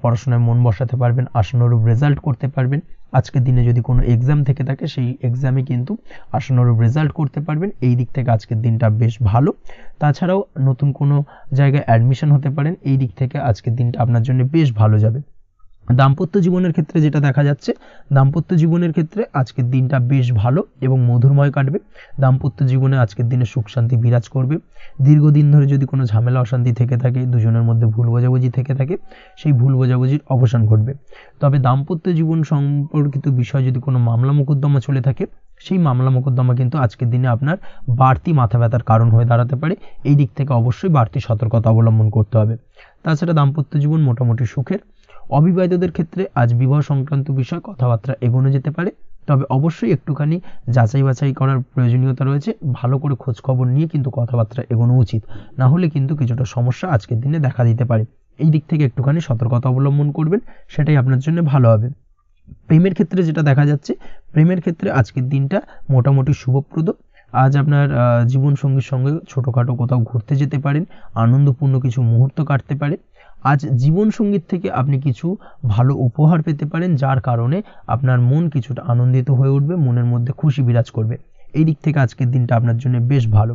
পড়াশোনায় মন বসাতে পারবেন, আশানুরূপ রেজাল্ট করতে পারবেন। আজকের দিনে যদি কোনো এক্সাম থেকে থাকে সেই এক্সামে কিন্তু আশানুরূপ রেজাল্ট করতে পারবেন। এই দিক থেকে আজকের দিনটা বেশ ভালো। তাছাড়াও নতুন কোনো জায়গায় অ্যাডমিশন হতে পারেন, এই দিক থেকে আজকের দিনটা আপনার জন্য বেশ ভালো যাবে। দাম্পত্য জীবনের ক্ষেত্রে যেটা দেখা যাচ্ছে, দাম্পত্য জীবনের ক্ষেত্রে আজকের দিনটা বেশ ভালো এবং মধুরময় কাটবে। দাম্পত্য জীবনে আজকের দিনে সুখ শান্তি বিরাজ করবে। দীর্ঘদিন ধরে যদি কোনো ঝামেলা অশান্তি থেকে থাকে, দুজনের মধ্যে ভুল বোঝাবুঝি থেকে থাকে, সেই ভুল বোঝাবুঝির অবসান ঘটবে। তবে দাম্পত্য জীবন সম্পর্কিত বিষয় যদি কোনো মামলা মোকদ্দমা চলে থাকে, সেই মামলা মোকদ্দমা কিন্তু আজকের দিনে আপনার বাড়তি মাথা ব্যথার কারণ হয়ে দাঁড়াতে পারে। এই দিক থেকে অবশ্যই বাড়তি সতর্কতা অবলম্বন করতে হবে। তাছাড়া দাম্পত্য জীবন মোটামুটি সুখের। অবিবাহিতদের ক্ষেত্রে আজ বিবাহ সংক্রান্ত বিষয় কথাবার্তা এগোনো যেতে পারে, তবে অবশ্যই একটুখানি যাচাই বাছাই করার প্রয়োজনীয়তা রয়েছে। ভালো করে খোঁজ খবর নিয়ে কিন্তু কথাবার্তা এগোনো উচিত, না হলে কিন্তু কিছুটা সমস্যা আজকের দিনে দেখা দিতে পারে। এই দিক থেকে একটুখানি সতর্কতা অবলম্বন করবেন, সেটাই আপনার জন্য ভালো হবে। প্রেমের ক্ষেত্রে যেটা দেখা যাচ্ছে, প্রেমের ক্ষেত্রে আজকের দিনটা মোটামুটি শুভপ্রদ। আজ আপনার জীবনসঙ্গীর সঙ্গে ছোটোখাটো কোথাও ঘুরতে যেতে পারেন, আনন্দপূর্ণ কিছু মুহূর্ত কাটতে পারে। আজ জীবনসঙ্গীর থেকে আপনি কিছু ভালো উপহার পেতে পারেন, যার কারণে আপনার মন কিছুটা আনন্দিত হয়ে উঠবে, মনের মধ্যে খুশি বিরাজ করবে। এই দিক থেকে আজকের দিনটা আপনার জন্য বেশ ভালো।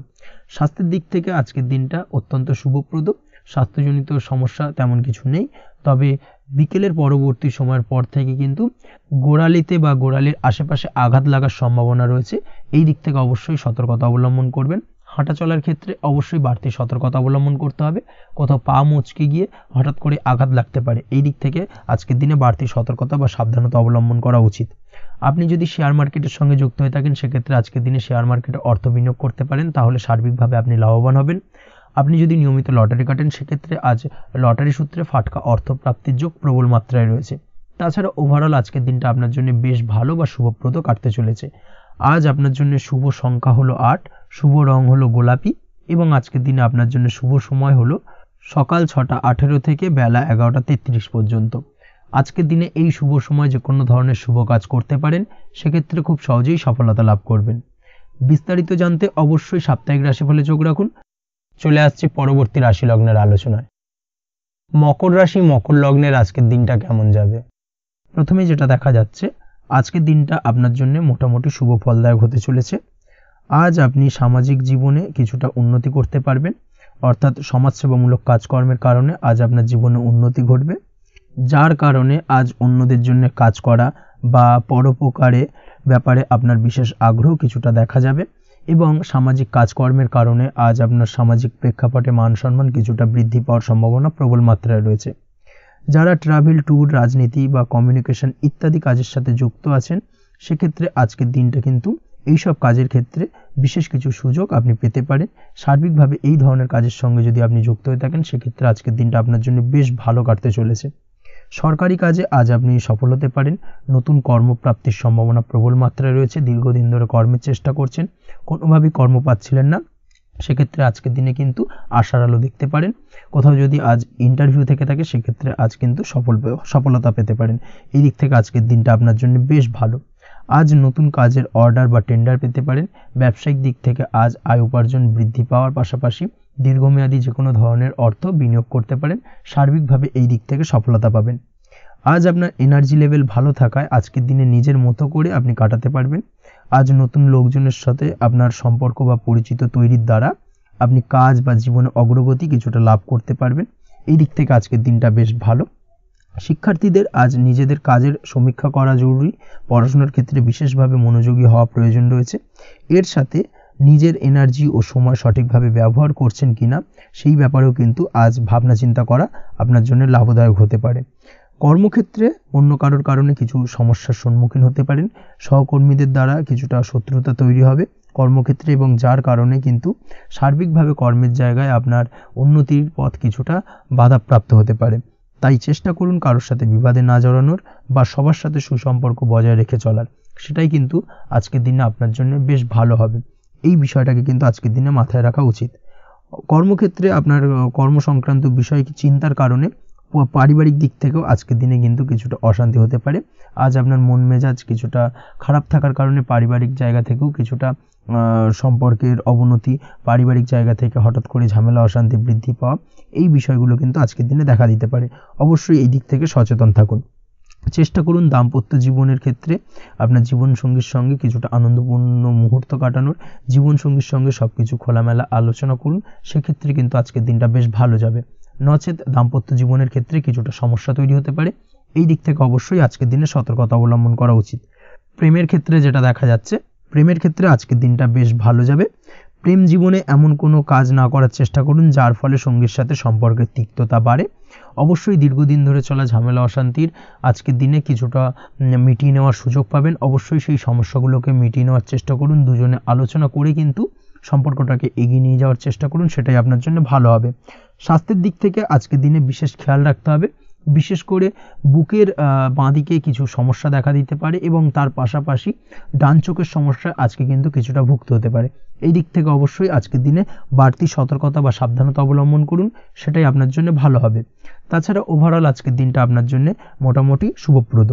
স্বাস্থ্যের দিক থেকে আজকের দিনটা অত্যন্ত শুভপ্রদ। স্বাস্থ্যজনিত সমস্যা তেমন কিছু নেই, তবে বিকেলের পরবর্তী সময়ের পর থেকে কিন্তু গোড়ালিতে বা গোড়ালির আশেপাশে আঘাত লাগার সম্ভাবনা রয়েছে। এই দিক থেকে অবশ্যই সতর্কতা অবলম্বন করবেন। হাঁটা চলার ক্ষেত্রে অবশ্যই বাড়তি সতর্কতা অবলম্বন করতে হবে, কোথাও পা মুচকে গিয়ে হঠাৎ করে আঘাত লাগতে পারে। এই দিক থেকে আজকের দিনে বাড়তি সতর্কতা বা সাবধানতা অবলম্বন করা উচিত। আপনি যদি শেয়ার মার্কেটের সঙ্গে যুক্ত হয়ে থাকেন সেক্ষেত্রে আজকের দিনে শেয়ার মার্কেটে অর্থ বিনিয়োগ করতে পারেন, তাহলে সার্বিকভাবে আপনি লাভবান হবেন। আপনি যদি নিয়মিত লটারি কাটেন সেক্ষেত্রে আজ লটারি সূত্রে ফাটকা অর্থপ্রাপ্তির যোগ প্রবল মাত্রায় রয়েছে। তাছাড়া ওভারঅল আজকের দিনটা আপনার জন্য বেশ ভালো বা শুভপ্রদ কাটতে চলেছে। আজ আপনার জন্য শুভ সংখ্যা হলো 8, শুভ রং হলো গোলাপি এবং আজকের দিনে আপনার জন্য শুভ সময় হলো সকাল 6:18 থেকে বেলা 11:33 পর্যন্ত। আজকের দিনে এই শুভ সময় যে কোনো ধরনের শুভ কাজ করতে পারেন, সেক্ষেত্রে খুব সহজেই সফলতা লাভ করবেন। বিস্তারিত জানতে অবশ্যই সাপ্তাহিক রাশিফলে চোখ রাখুন। চলে আসছে পরবর্তী রাশি লগ্নের আলোচনায়। মকর রাশি মকর লগ্নের আজকের দিনটা কেমন যাবে? প্রথমে যেটা দেখা যাচ্ছে, আজকের দিনটা আপনার জন্য মোটামুটি শুভ ফলদায়ক হতে চলেছে। আজ আপনি সামাজিক জীবনে কিছুটা উন্নতি করতে পারবেন, অর্থাৎ সমাজসেবামূলক কাজকর্মের কারণে আজ আপনার জীবনে উন্নতি ঘটবে, যার কারণে আজ অন্যদের জন্য কাজ করা বা পরোপকারের ব্যাপারে আপনার বিশেষ আগ্রহ কিছুটা দেখা যাবে এবং সামাজিক কাজকর্মের কারণে আজ আপনার সামাজিক প্রেক্ষাপটে মান সম্মান কিছুটা বৃদ্ধি পাওয়ার সম্ভাবনা প্রবল মাত্রায় রয়েছে। যারা ট্রাভেল, ট্যুর, রাজনীতি বা কমিউনিকেশন ইত্যাদি কাজের সাথে যুক্ত আছেন সেক্ষেত্রে আজকের দিনটা কিন্তু এইসব কাজের ক্ষেত্রে বিশেষ কিছু সুযোগ আপনি পেতে পারেন। সার্বিকভাবে এই ধরনের কাজের সঙ্গে যদি আপনি যুক্ত হয়ে থাকেন সেক্ষেত্রে আজকের দিনটা আপনার জন্য বেশ ভালো কাটতে চলেছে। সরকারি কাজে আজ আপনি সফল হতে পারেন, নতুন কর্মপ্রাপ্তির সম্ভাবনা প্রবল মাত্রায় রয়েছে। দীর্ঘদিন ধরে কর্মের চেষ্টা করছেন, কোনোভাবেই কর্ম পাচ্ছিলেন না, সেক্ষেত্রে আজকের দিনে কিন্তু আশার আলো দেখতে পারেন। কোথাও যদি আজ ইন্টারভিউ থেকে থাকে সেক্ষেত্রে আজ কিন্তু সফলতা পেতে পারেন। এই দিক থেকে আজকের দিনটা আপনার জন্য বেশ ভালো। আজ নতুন কাজের অর্ডার বা টেন্ডার পেতে পারেন। ব্যবসায়িক দিক থেকে আজ আয় উপার্জন বৃদ্ধি পাওয়ার পাশাপাশি দীর্ঘমেয়াদী যে কোনো ধরনের অর্থ বিনিয়োগ করতে পারেন। সার্বিকভাবে এই দিক থেকে সফলতা পাবেন। আজ আপনার এনার্জি লেভেল ভালো থাকায় আজকের দিনে নিজের মতো করে আপনি কাটাতে পারবেন। আজ নতুন লোকজনের সাথে আপনার সম্পর্ক বা পরিচিত তৈরির দ্বারা আপনি কাজ বা জীবনে অগ্রগতি কিছুটা লাভ করতে পারবেন। এই দিক থেকে আজকের দিনটা বেশ ভালো। শিক্ষার্থীদের আজ নিজেদের কাজের সমীক্ষা করা জরুরি, পড়াশোনার ক্ষেত্রে বিশেষভাবে মনোযোগী হওয়া প্রয়োজন রয়েছে। এর সাথে নিজের এনার্জি ও সময় সঠিকভাবে ব্যবহার করছেন কিনা সেই ব্যাপারেও কিন্তু আজ ভাবনা চিন্তা করা আপনার জন্য লাভদায়ক হতে পারে। কর্মক্ষেত্রে অন্য কারোর কারণে কিছু সমস্যার সম্মুখীন হতে পারেন, সহকর্মীদের দ্বারা কিছুটা শত্রুতা তৈরি হবে কর্মক্ষেত্রে, এবং যার কারণে কিন্তু সার্বিকভাবে কর্মের জায়গায় আপনার উন্নতির পথ কিছুটা বাধাপ্রাপ্ত হতে পারে। তাই চেষ্টা করুন কারোর সাথে বিবাদে না জড়ানোর বা সবার সাথে সুসম্পর্ক বজায় রেখে চলার, সেটাই কিন্তু আজকের দিনে আপনার জন্য বেশ ভালো হবে। এই বিষয়টাকে কিন্তু আজকের দিনে মাথায় রাখা উচিত। কর্মক্ষেত্রে আপনার কর্ম সংক্রান্ত বিষয় চিন্তার কারণে পারিবারিক দিক থেকেও আজকের দিনে কিন্তু কিছুটা অশান্তি হতে পারে। আজ আপনার মন মেজাজ কিছুটা খারাপ থাকার কারণে পারিবারিক জায়গা থেকেও কিছুটা সম্পর্কের অবনতি, পারিবারিক জায়গা থেকে হঠাৎ করে ঝামেলা অশান্তি বৃদ্ধি পাওয়া, এই বিষয়গুলো কিন্তু আজকের দিনে দেখা দিতে পারে। অবশ্যই এই দিক থেকে সচেতন থাকুন। চেষ্টা করুন দাম্পত্য জীবনের ক্ষেত্রে আপনার জীবনসঙ্গীর সঙ্গে কিছুটা আনন্দপূর্ণ মুহূর্ত কাটানোর, জীবনসঙ্গীর সঙ্গে সবকিছু খোলামেলা আলোচনা করুন, সেক্ষেত্রে কিন্তু আজকের দিনটা বেশ ভালো যাবে। নচেত দাম্পত্য জীবনের ক্ষেত্রে কিছুটা সমস্যা তৈরি হতে পারে, এই দিক থেকে অবশ্যই আজকের দিনে সতর্কতা অবলম্বন করা উচিত। প্রেমের ক্ষেত্রে যেটা দেখা যাচ্ছে, প্রেমের ক্ষেত্রে আজকের দিনটা বেশ ভালো যাবে। প্রেম জীবনে এমন কোনো কাজ না করার চেষ্টা করুন যার ফলে সঙ্গীর সাথে সম্পর্কের তিক্ততা বাড়ে। অবশ্যই দীর্ঘদিন ধরে চলা ঝামেলা অশান্তির আজকের দিনে কিছুটা মিটিয়ে নেওয়ার সুযোগ পাবেন। অবশ্যই সেই সমস্যাগুলোকে মিটিয়ে নেওয়ার চেষ্টা করুন, দুজনে আলোচনা করে কিন্তু সম্পর্কটাকে এগিয়ে নিয়ে যাওয়ার চেষ্টা করুন, সেটাই আপনার জন্য ভালো হবে। স্বাস্থ্যের দিক থেকে আজকের দিনে বিশেষ খেয়াল রাখতে হবে, বিশেষ করে বুকের বাঁদিকে কিছু সমস্যা দেখা দিতে পারে এবং তার পাশাপাশি ডান চোখের সমস্যা আজকে কিন্তু কিছুটা ভুগতে হতে পারে। এই দিক থেকে অবশ্যই আজকের দিনে বাড়তি সতর্কতা বা সাবধানতা অবলম্বন করুন, সেটাই আপনার জন্য ভালো হবে। তাছাড়া ওভারঅল আজকের দিনটা আপনার জন্য মোটামুটি শুভপ্রদ।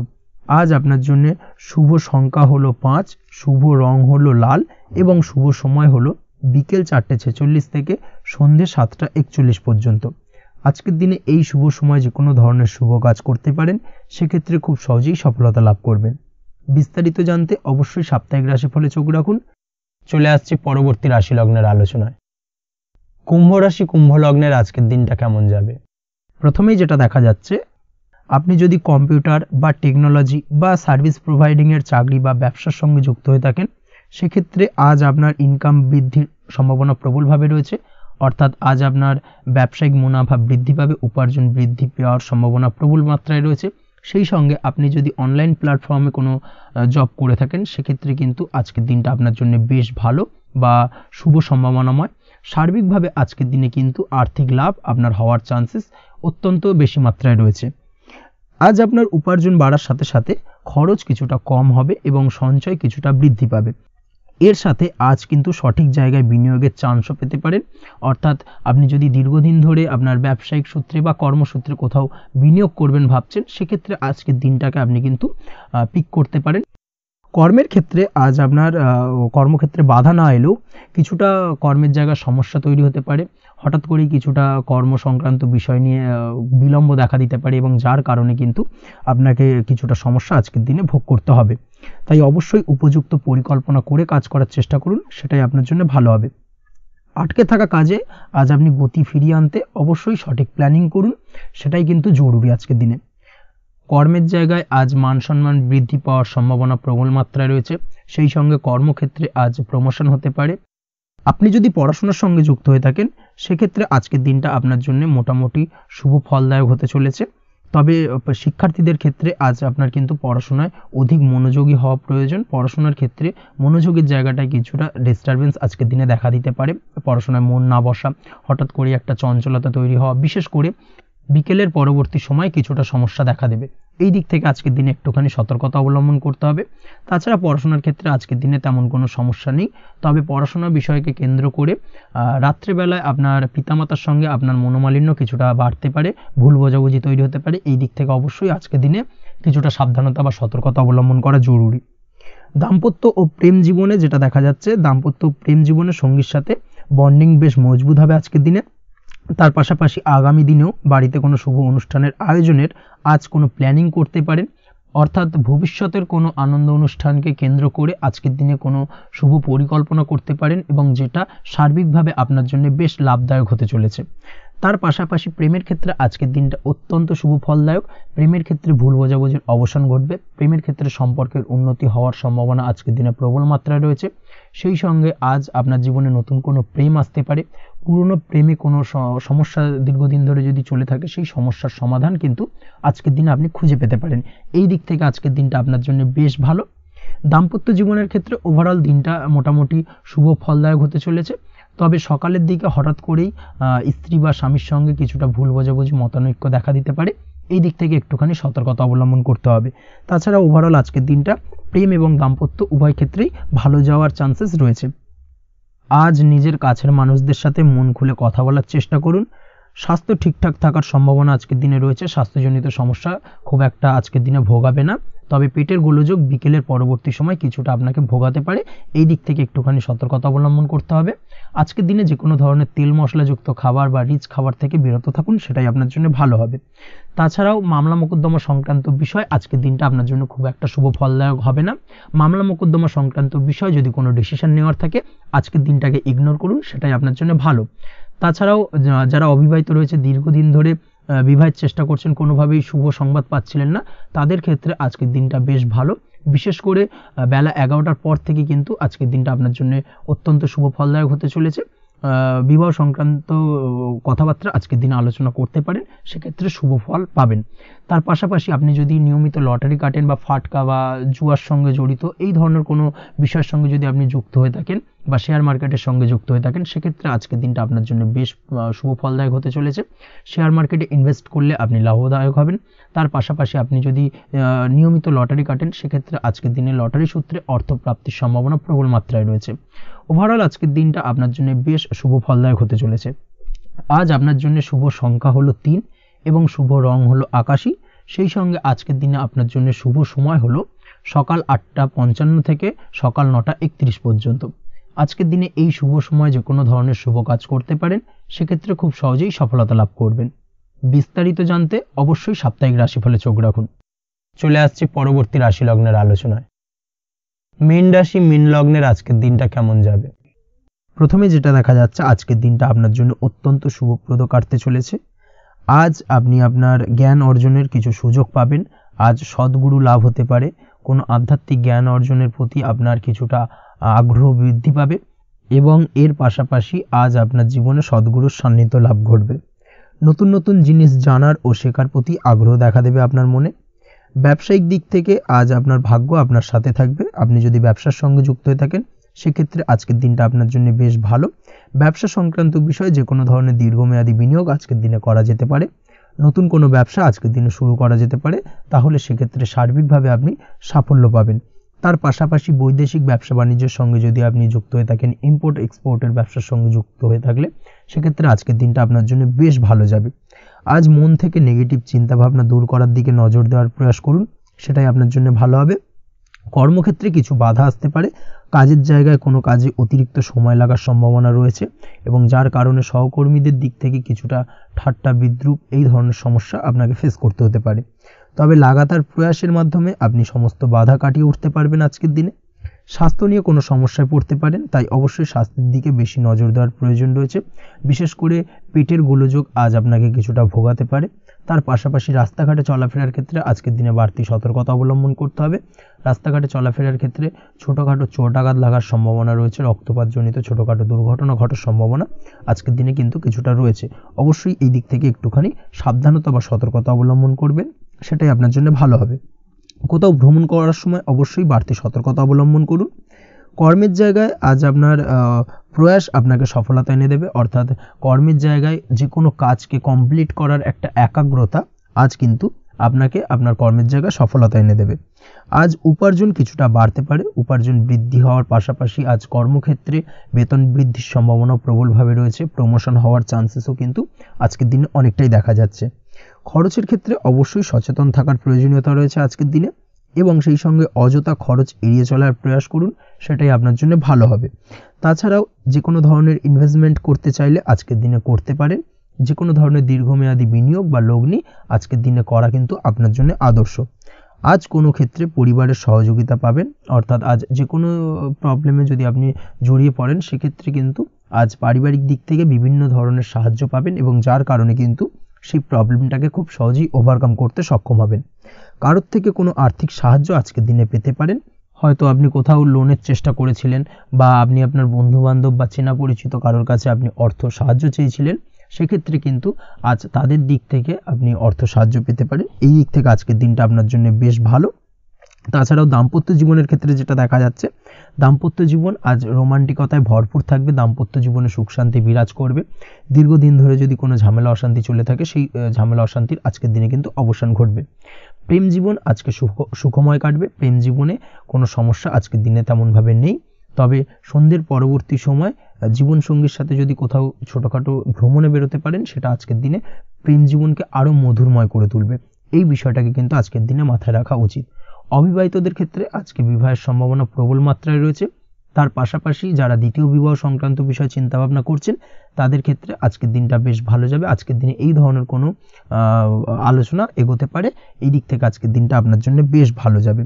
আজ আপনার জন্য শুভ সংখ্যা হলো 5, শুভ রং হলো লাল এবং শুভ সময় হলো বিকেল 4:46 থেকে সন্ধ্যে 7:41 পর্যন্ত। আজকের দিনে এই শুভ সময় যে কোনো ধরনের শুভ কাজ করতে পারেন, সেক্ষেত্রে খুব সহজেই সফলতা লাভ করবেন। বিস্তারিত জানতে অবশ্যই সাপ্তাহিক রাশিফলে চোখ রাখুন। চলে আসছে পরবর্তী রাশি লগ্নের আলোচনায়। কুম্ভ রাশি কুম্ভ লগ্নের আজকের দিনটা কেমন যাবে? প্রথমেই যেটা দেখা যাচ্ছে, আপনি যদি কম্পিউটার বা টেকনোলজি বা সার্ভিস প্রোভাইডিংয়ের চাকরি বা ব্যবসার সঙ্গে যুক্ত হয়ে থাকেন, সেক্ষেত্রে আজ আপনার ইনকাম বৃদ্ধির সম্ভাবনা প্রবলভাবে রয়েছে। অর্থাৎ আজ আপনার ব্যবসায়িক মুনাফা বৃদ্ধি পাবে, উপার্জন বৃদ্ধি পাওয়ার সম্ভাবনা প্রবল মাত্রায় রয়েছে। সেই সঙ্গে আপনি যদি অনলাইন প্ল্যাটফর্মে কোনো জব করে থাকেন, সেক্ষেত্রে কিন্তু আজকের দিনটা আপনার জন্য বেশ ভালো বা শুভ সম্ভাবনাময়। সার্বিকভাবে আজকের দিনে কিন্তু আর্থিক লাভ আপনার হওয়ার চান্সেস অত্যন্ত বেশি মাত্রায় রয়েছে। আজ আপনার উপার্জন বাড়ার সাথে সাথে খরচ কিছুটা কম হবে এবং সঞ্চয় কিছুটা বৃদ্ধি পাবে। এর সাথে আজ কিন্তু সঠিক জায়গায় বিনিয়োগের চান্সও পেতে পারেন। অর্থাৎ আপনি যদি দীর্ঘদিন ধরে আপনার ব্যবসায়িক সূত্রে বা কর্মসূত্রে কোথাও বিনিয়োগ করবেন ভাবছেন, সেক্ষেত্রে আজকের দিনটাকে আপনি কিন্তু পিক করতে পারেন। কর্মের ক্ষেত্রে আজ আপনার কর্মক্ষেত্রে বাধা না এলেও কিছুটা কর্মের জায়গায় সমস্যা তৈরি হতে পারে। হঠাৎ করেই কিছুটা কর্ম সংক্রান্ত বিষয় নিয়ে বিলম্ব দেখা দিতে পারে এবং যার কারণে কিন্তু আপনাকে কিছুটা সমস্যা আজকের দিনে ভোগ করতে হবে। তাই অবশ্যই উপযুক্ত পরিকল্পনা করে কাজ করার চেষ্টা করুন, সেটাই আপনার জন্য ভালো হবে। আটকে থাকা কাজে আজ আপনি গতি ফিরিয়ে আনতে অবশ্যই সঠিক প্ল্যানিং করুন, সেটাই কিন্তু জরুরি আজকের দিনে। কর্মের জায়গায় আজ মান সম্মান বৃদ্ধি পাওয়ার সম্ভাবনা প্রবল মাত্রায় রয়েছে। সেই সঙ্গে কর্মক্ষেত্রে আজ প্রমোশন হতে পারে। আপনি যদি পড়াশোনার সঙ্গে যুক্ত হয়ে থাকেন, সেক্ষেত্রে আজকের দিনটা আপনার জন্য মোটামুটি শুভ ফলদায়ক হতে চলেছে। তবে শিক্ষার্থীদের ক্ষেত্রে আজ আপনার কিন্তু পড়াশোনায় অধিক মনোযোগী হওয়া প্রয়োজন। পড়াশোনার ক্ষেত্রে মনোযোগের জায়গাটায় কিছুটা ডিস্টারবেন্স আজকের দিনে দেখা দিতে পারে। পড়াশোনায় মন না বসা, হঠাৎ করে একটা চঞ্চলতা তৈরি হওয়া, বিশেষ করে বিকেলের পরবর্তী সময় কিছুটা সমস্যা দেখা দেবে। এই দিক থেকে আজকের দিনে একটুখানি সতর্কতা অবলম্বন করতে হবে। তাছাড়া পড়াশোনার ক্ষেত্রে আজকের দিনে তেমন কোনো সমস্যা নেই। তবে পড়াশোনার বিষয়কে কেন্দ্র করে রাত্রেবেলায় আপনার পিতামাতার সঙ্গে আপনার মনোমালিন্য কিছুটা বাড়তে পারে, ভুল বোঝাবুঝি তৈরি হতে পারে। এই দিক থেকে অবশ্যই আজকের দিনে কিছুটা সাবধানতা বা সতর্কতা অবলম্বন করা জরুরি। দাম্পত্য ও প্রেম জীবনে যেটা দেখা যাচ্ছে, দাম্পত্য প্রেম জীবনে সঙ্গীর সাথে বন্ডিং বেশ মজবুত হবে আজকের দিনে। তার পাশাপাশি আগামী দিনেও বাড়িতে কোনো শুভ অনুষ্ঠানের আয়োজনের আজ কোনো প্ল্যানিং করতে পারেন। অর্থাৎ ভবিষ্যতের কোনো আনন্দ অনুষ্ঠানকে কেন্দ্র করে আজকের দিনে কোনো শুভ পরিকল্পনা করতে পারেন এবং যেটা সার্বিকভাবে আপনার জন্য বেশ লাভদায়ক হতে চলেছে। তার পাশাপাশি প্রেমের ক্ষেত্রে আজকের দিনটা অত্যন্ত শুভ ফলদায়ক। প্রেমের ক্ষেত্রে ভুল বোঝাবুঝির অবসান ঘটবে। প্রেমের ক্ষেত্রে সম্পর্কের উন্নতি হওয়ার সম্ভাবনা আজকের দিনে প্রবল মাত্রায় রয়েছে। সেই সঙ্গে আজ আপনার জীবনে নতুন কোনো প্রেম আসতে পারে। পুরনো প্রেমে কোনো সমস্যা দীর্ঘদিন ধরে যদি চলে থাকে, সেই সমস্যার সমাধান কিন্তু আজকের দিনে আপনি খুঁজে পেতে পারেন। এই দিক থেকে আজকের দিনটা আপনার জন্য বেশ ভালো। দাম্পত্য জীবনের ক্ষেত্রে ওভারঅল দিনটা মোটামুটি শুভ ফলদায়ক হতে চলেছে। তবে সকালের দিকে হঠাৎ করেই স্ত্রী বা স্বামীর সঙ্গে কিছুটা ভুল বোঝাবুঝি, মতানৈক্য দেখা দিতে পারে। এই দিক থেকে একটুখানি সতর্কতা অবলম্বন করতে হবে। তাছাড়া ওভারঅল আজকের দিনটা প্রেম এবং দাম্পত্য উভয় ক্ষেত্রেই ভালো যাওয়ার চান্সেস রয়েছে। আজ নিজের কাছের মানুষদের সাথে মন খুলে কথা বলার চেষ্টা করুন। স্বাস্থ্য ঠিকঠাক থাকার সম্ভাবনা আজকের দিনে রয়েছে। স্বাস্থ্যজনিত সমস্যা খুব একটা আজকের দিনে ভোগাবে না। তবে পেটের গোলযোগ বিকেলের পরবর্তী সময় কিছুটা আপনাকে ভোগাতে পারে। এই দিক থেকে একটুখানি সতর্কতা অবলম্বন করতে হবে। আজকের দিনে যে কোনো ধরনের তেল মশলাযুক্ত খাবার বা রিচ খাবার থেকে বিরত থাকুন, সেটাই আপনার জন্য ভালো হবে। তাছাড়াও মামলা মোকদ্দমা সংক্রান্ত বিষয় আজকের দিনটা আপনার জন্য খুব একটা শুভ ফলদায়ক হবে না। মামলা মোকদ্দমা সংক্রান্ত বিষয় যদি কোনো ডিসিশন নেওয়ার থাকে, আজকের দিনটাকে ইগনোর করুন, সেটাই আপনার জন্য ভালো। তাছাড়াও যারা অবিবাহিত রয়েছে, দীর্ঘদিন ধরে বিবাহের চেষ্টা করছেন, কোনোভাবেই শুভ সংবাদ পাচ্ছিলেন না, তাদের ক্ষেত্রে আজকের দিনটা বেশ ভালো। বিশেষ করে বেলা 11টার পর থেকে কিন্তু আজকের দিনটা আপনার জন্য অত্যন্ত শুভ ফলদায়ক হতে চলেছে। বিবাহ সংক্রান্ত কথাবার্তা আজকের দিনে আলোচনা করতে পারেন, সেক্ষেত্রে শুভ ফল পাবেন। তার পাশাপাশি আপনি যদি নিয়মিত লটারি কাটেন বা ফাটকা বা জুয়ার সঙ্গে জড়িত এই ধরনের কোনো বিষয়ের সঙ্গে যদি আপনি যুক্ত হয়ে থাকেন বা শেয়ার মার্কেটের সঙ্গে যুক্ত হয়ে থাকেন, সেক্ষেত্রে আজকের দিনটা আপনার জন্য বেশ শুভ ফলদায়ক হতে চলেছে। শেয়ার মার্কেটে ইনভেস্ট করলে আপনি লাভদায়ক হবেন। তার পাশাপাশি আপনি যদি নিয়মিত লটারি কাটেন, সেক্ষেত্রে আজকের দিনে লটারি সূত্রে অর্থ প্রাপ্তির সম্ভাবনা প্রবল মাত্রায় রয়েছে। ওভারঅল আজকের দিনটা আপনার জন্য বেশ শুভ ফলদায়ক হতে চলেছে। আজ আপনার জন্য শুভ সংখ্যা হলো 3 এবং শুভ রং হলো আকাশী। সেই সঙ্গে আজকের দিনে আপনার জন্য শুভ সময় হলো সকাল 8:55 থেকে সকাল 9:31 পর্যন্ত। আজকের দিনে এই শুভ সময় যে কোনো ধরনের শুভ কাজ করতে পারেন, সেক্ষেত্রে খুব সহজেই সফলতা লাভ করবেন। বিস্তারিত জানতে অবশ্যই সাপ্তাহিক রাশিফলে চোখ রাখুন। চলে আসছি পরবর্তী রাশি লগ্নের আলোচনায়। মীন রাশি, মীন লগ্নের আজকের দিনটা কেমন যাবে? প্রথমে যেটা দেখা যাচ্ছে, আজকের দিনটা আপনার জন্য অত্যন্ত শুভপ্রদ কাটতে চলেছে। আজ আপনি আপনার জ্ঞান অর্জনের কিছু সুযোগ পাবেন। আজ সদ্গুরু লাভ হতে পারে। কোনো আধ্যাত্মিক জ্ঞান অর্জনের প্রতি আপনার কিছুটা আগ্রহ বৃদ্ধি পাবে এবং এর পাশাপাশি আজ আপনার জীবনে সদ্গুরুর সান্নিধ্য লাভ ঘটবে। নতুন নতুন জিনিস জানার ও শেখার প্রতি আগ্রহ দেখা দেবে আপনার মনে। ব্যবসায়িক দিক থেকে আজ আপনার ভাগ্য আপনার সাথে থাকবে। আপনি যদি ব্যবসার সঙ্গে যুক্ত হয়ে থাকেন, সেক্ষেত্রে আজকের দিনটা আপনার জন্য বেশ ভালো। ব্যবসা সংক্রান্ত বিষয়ে যে কোনো ধরনের দীর্ঘমেয়াদী বিনিয়োগ আজকের দিনে করা যেতে পারে। নতুন কোনো ব্যবসা আজকের দিনে শুরু করা যেতে পারে, তাহলে সেক্ষেত্রে সার্বিকভাবে আপনি সাফল্য পাবেন। তার পাশাপাশি বৈদেশিক ব্যবসা বাণিজ্যের সঙ্গে যদি আপনি যুক্ত হয়ে থাকেন, ইম্পোর্ট এক্সপোর্টের ব্যবসার সঙ্গে যুক্ত হয়ে থাকলে, সেক্ষেত্রে আজকের দিনটা আপনার জন্য বেশ ভালো যাবে। আজ মন থেকে নেগেটিভ চিন্তাভাবনা দূর করার দিকে নজর দেওয়ার প্রয়াস করুন, সেটাই আপনার জন্য ভালো হবে। কর্মক্ষেত্রে কিছু বাধা আসতে পারে। কাজের জায়গায় কোনো কাজে অতিরিক্ত সময় লাগার সম্ভাবনা রয়েছে এবং যার কারণে সহকর্মীদের দিক থেকে কিছুটা ঠাট্টা বিদ্রূপ এই ধরনের সমস্যা আপনাকে ফেস করতে হতে পারে। তবে লাগাতার প্রয়াসের মাধ্যমে আপনি সমস্ত বাধা কাটিয়ে উঠতে পারবেন আজকের দিনে। স্বাস্থ্য নিয়ে কোনো সমস্যায় পড়তে পারেন, তাই অবশ্যই স্বাস্থ্যের দিকে বেশি নজর দেওয়ার প্রয়োজন রয়েছে। বিশেষ করে পেটের গোলযোগ আজ আপনাকে কিছুটা ভোগাতে পারে। তার পাশাপাশি রাস্তাঘাটে চলাফেরার ক্ষেত্রে আজকের দিনে বাড়তি সতর্কতা অবলম্বন করতে হবে। রাস্তাঘাটে চলাফেরার ক্ষেত্রে ছোটোখাটো চোট আঘাত লাগার সম্ভাবনা রয়েছে। রক্তপাতজনিত ছোটোখাটো দুর্ঘটনা ঘটার সম্ভাবনা আজকের দিনে কিন্তু কিছুটা রয়েছে। অবশ্যই এই দিক থেকে একটুখানি সাবধানতা বা সতর্কতা অবলম্বন করবেন, সেটাই আপনার জন্য ভালো হবে। কোথাও ভ্রমণ করার সময় অবশ্যই বাড়তি সতর্কতা অবলম্বন করুন। কর্মের জায়গায় আজ আপনার প্রয়াস আপনাকে সফলতা এনে দেবে, অর্থাৎ কর্মের জায়গায় যে কোনো কাজকে কমপ্লিট করার একটা একাগ্রতা আজ কিন্তু আপনাকে আপনার কর্মের জায়গায় সফলতা এনে দেবে। আজ উপার্জন কিছুটা বাড়তে পারে। উপার্জন বৃদ্ধি হওয়ার পাশাপাশি আজ কর্মক্ষেত্রে বেতন বৃদ্ধির সম্ভাবনা প্রবলভাবে রয়েছে। প্রমোশন হওয়ার চান্সেসও কিন্তু আজকের দিনে অনেকটাই দেখা যাচ্ছে। খরচের ক্ষেত্রে অবশ্যই সচেতন থাকার প্রয়োজনীয়তা রয়েছে আজকের দিনে এবং সেই সঙ্গে অযথা খরচ এড়িয়ে চলার প্রয়াস করুন, সেটাই আপনার জন্য ভালো হবে। তাছাড়াও যে কোনো ধরনের ইনভেস্টমেন্ট করতে চাইলে আজকের দিনে করতে পারেন। যে কোনো ধরনের দীর্ঘমেয়াদী বিনিয়োগ বা লগ্নি আজকের দিনে করা কিন্তু আপনার জন্য আদর্শ। আজ কোনো ক্ষেত্রে পরিবারের সহযোগিতা পাবেন, অর্থাৎ আজ যে কোনো প্রবলেমে যদি আপনি জড়িয়ে পড়েন, সেক্ষেত্রে কিন্তু আজ পারিবারিক দিক থেকে বিভিন্ন ধরনের সাহায্য পাবেন এবং যার কারণে কিন্তু সেই প্রবলেমটাকে খুব সহজেই ওভারকাম করতে সক্ষম হবেন। কারোর থেকে কোনো আর্থিক সাহায্য আজকের দিনে পেতে পারেন। হয়তো আপনি কোথাও লোনের চেষ্টা করেছিলেন বা আপনি আপনার বন্ধুবান্ধব বা চেনা পরিচিত কারোর কাছে আপনি অর্থ সাহায্য চেয়েছিলেন, সেক্ষেত্রে কিন্তু আজ তাদের দিক থেকে আপনি অর্থ সাহায্য পেতে পারেন। এই দিক থেকে আজকের দিনটা আপনার জন্য বেশ ভালো। তাছাড়াও দাম্পত্য জীবনের ক্ষেত্রে যেটা দেখা যাচ্ছে, দাম্পত্য জীবন আজ রোমান্টিকতায় ভরপুর থাকবে। দাম্পত্য জীবনে সুখ শান্তি বিরাজ করবে। দীর্ঘদিন ধরে যদি কোনো ঝামেলা অশান্তি চলে থাকে, সেই ঝামেলা অশান্তির আজকের দিনে কিন্তু অবসান ঘটবে। প্রেম জীবন আজকে সুখময় কাটবে। প্রেম জীবনে কোনো সমস্যা আজকের দিনে তেমনভাবে নেই। তবে সন্ধ্যের পরবর্তী সময় জীবনসঙ্গীর সাথে যদি কোথাও ছোটোখাটো ভ্রমণে বেরোতে পারেন, সেটা আজকের দিনে প্রেম জীবনকে আরও মধুরময় করে তুলবে। এই বিষয়টাকে কিন্তু আজকের দিনে মাথায় রাখা উচিত। অবিবাহিতদের ক্ষেত্রে আজকে বিবাহের সম্ভাবনা প্রবল মাত্রায় রয়েছে। তার পাশাপাশি যারা দ্বিতীয় বিবাহ সংক্রান্ত বিষয় চিন্তাভাবনা করছেন, তাদের ক্ষেত্রে আজকের দিনটা বেশ ভালো যাবে। আজকের দিনে এই ধরনের কোনো আলোচনা এগোতে পারে। এই দিক থেকে আজকের দিনটা আপনার জন্য বেশ ভালো যাবে।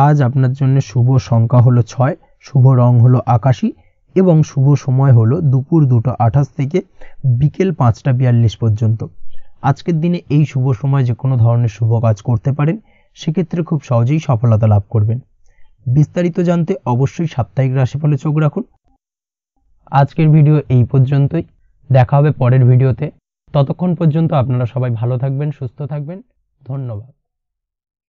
আজ আপনার জন্য শুভ সংখ্যা হলো 6, শুভ রং হলো আকাশী এবং শুভ সময় হলো দুপুর 2:28 থেকে বিকেল 5:42 পর্যন্ত। আজকের দিনে এই শুভ সময় যে কোনো ধরনের শুভ কাজ করতে পারেন, সেক্ষেত্রে খুব সহজেই সফলতা লাভ করবেন। বিস্তারিত জানতে অবশ্যই সাপ্তাহিক রাশিফলে চোখ রাখুন। আজকের ভিডিও এই পর্যন্তই। দেখা হবে পরের ভিডিওতে। ততক্ষণ পর্যন্ত আপনারা সবাই ভালো থাকবেন, সুস্থ থাকবেন। ধন্যবাদ।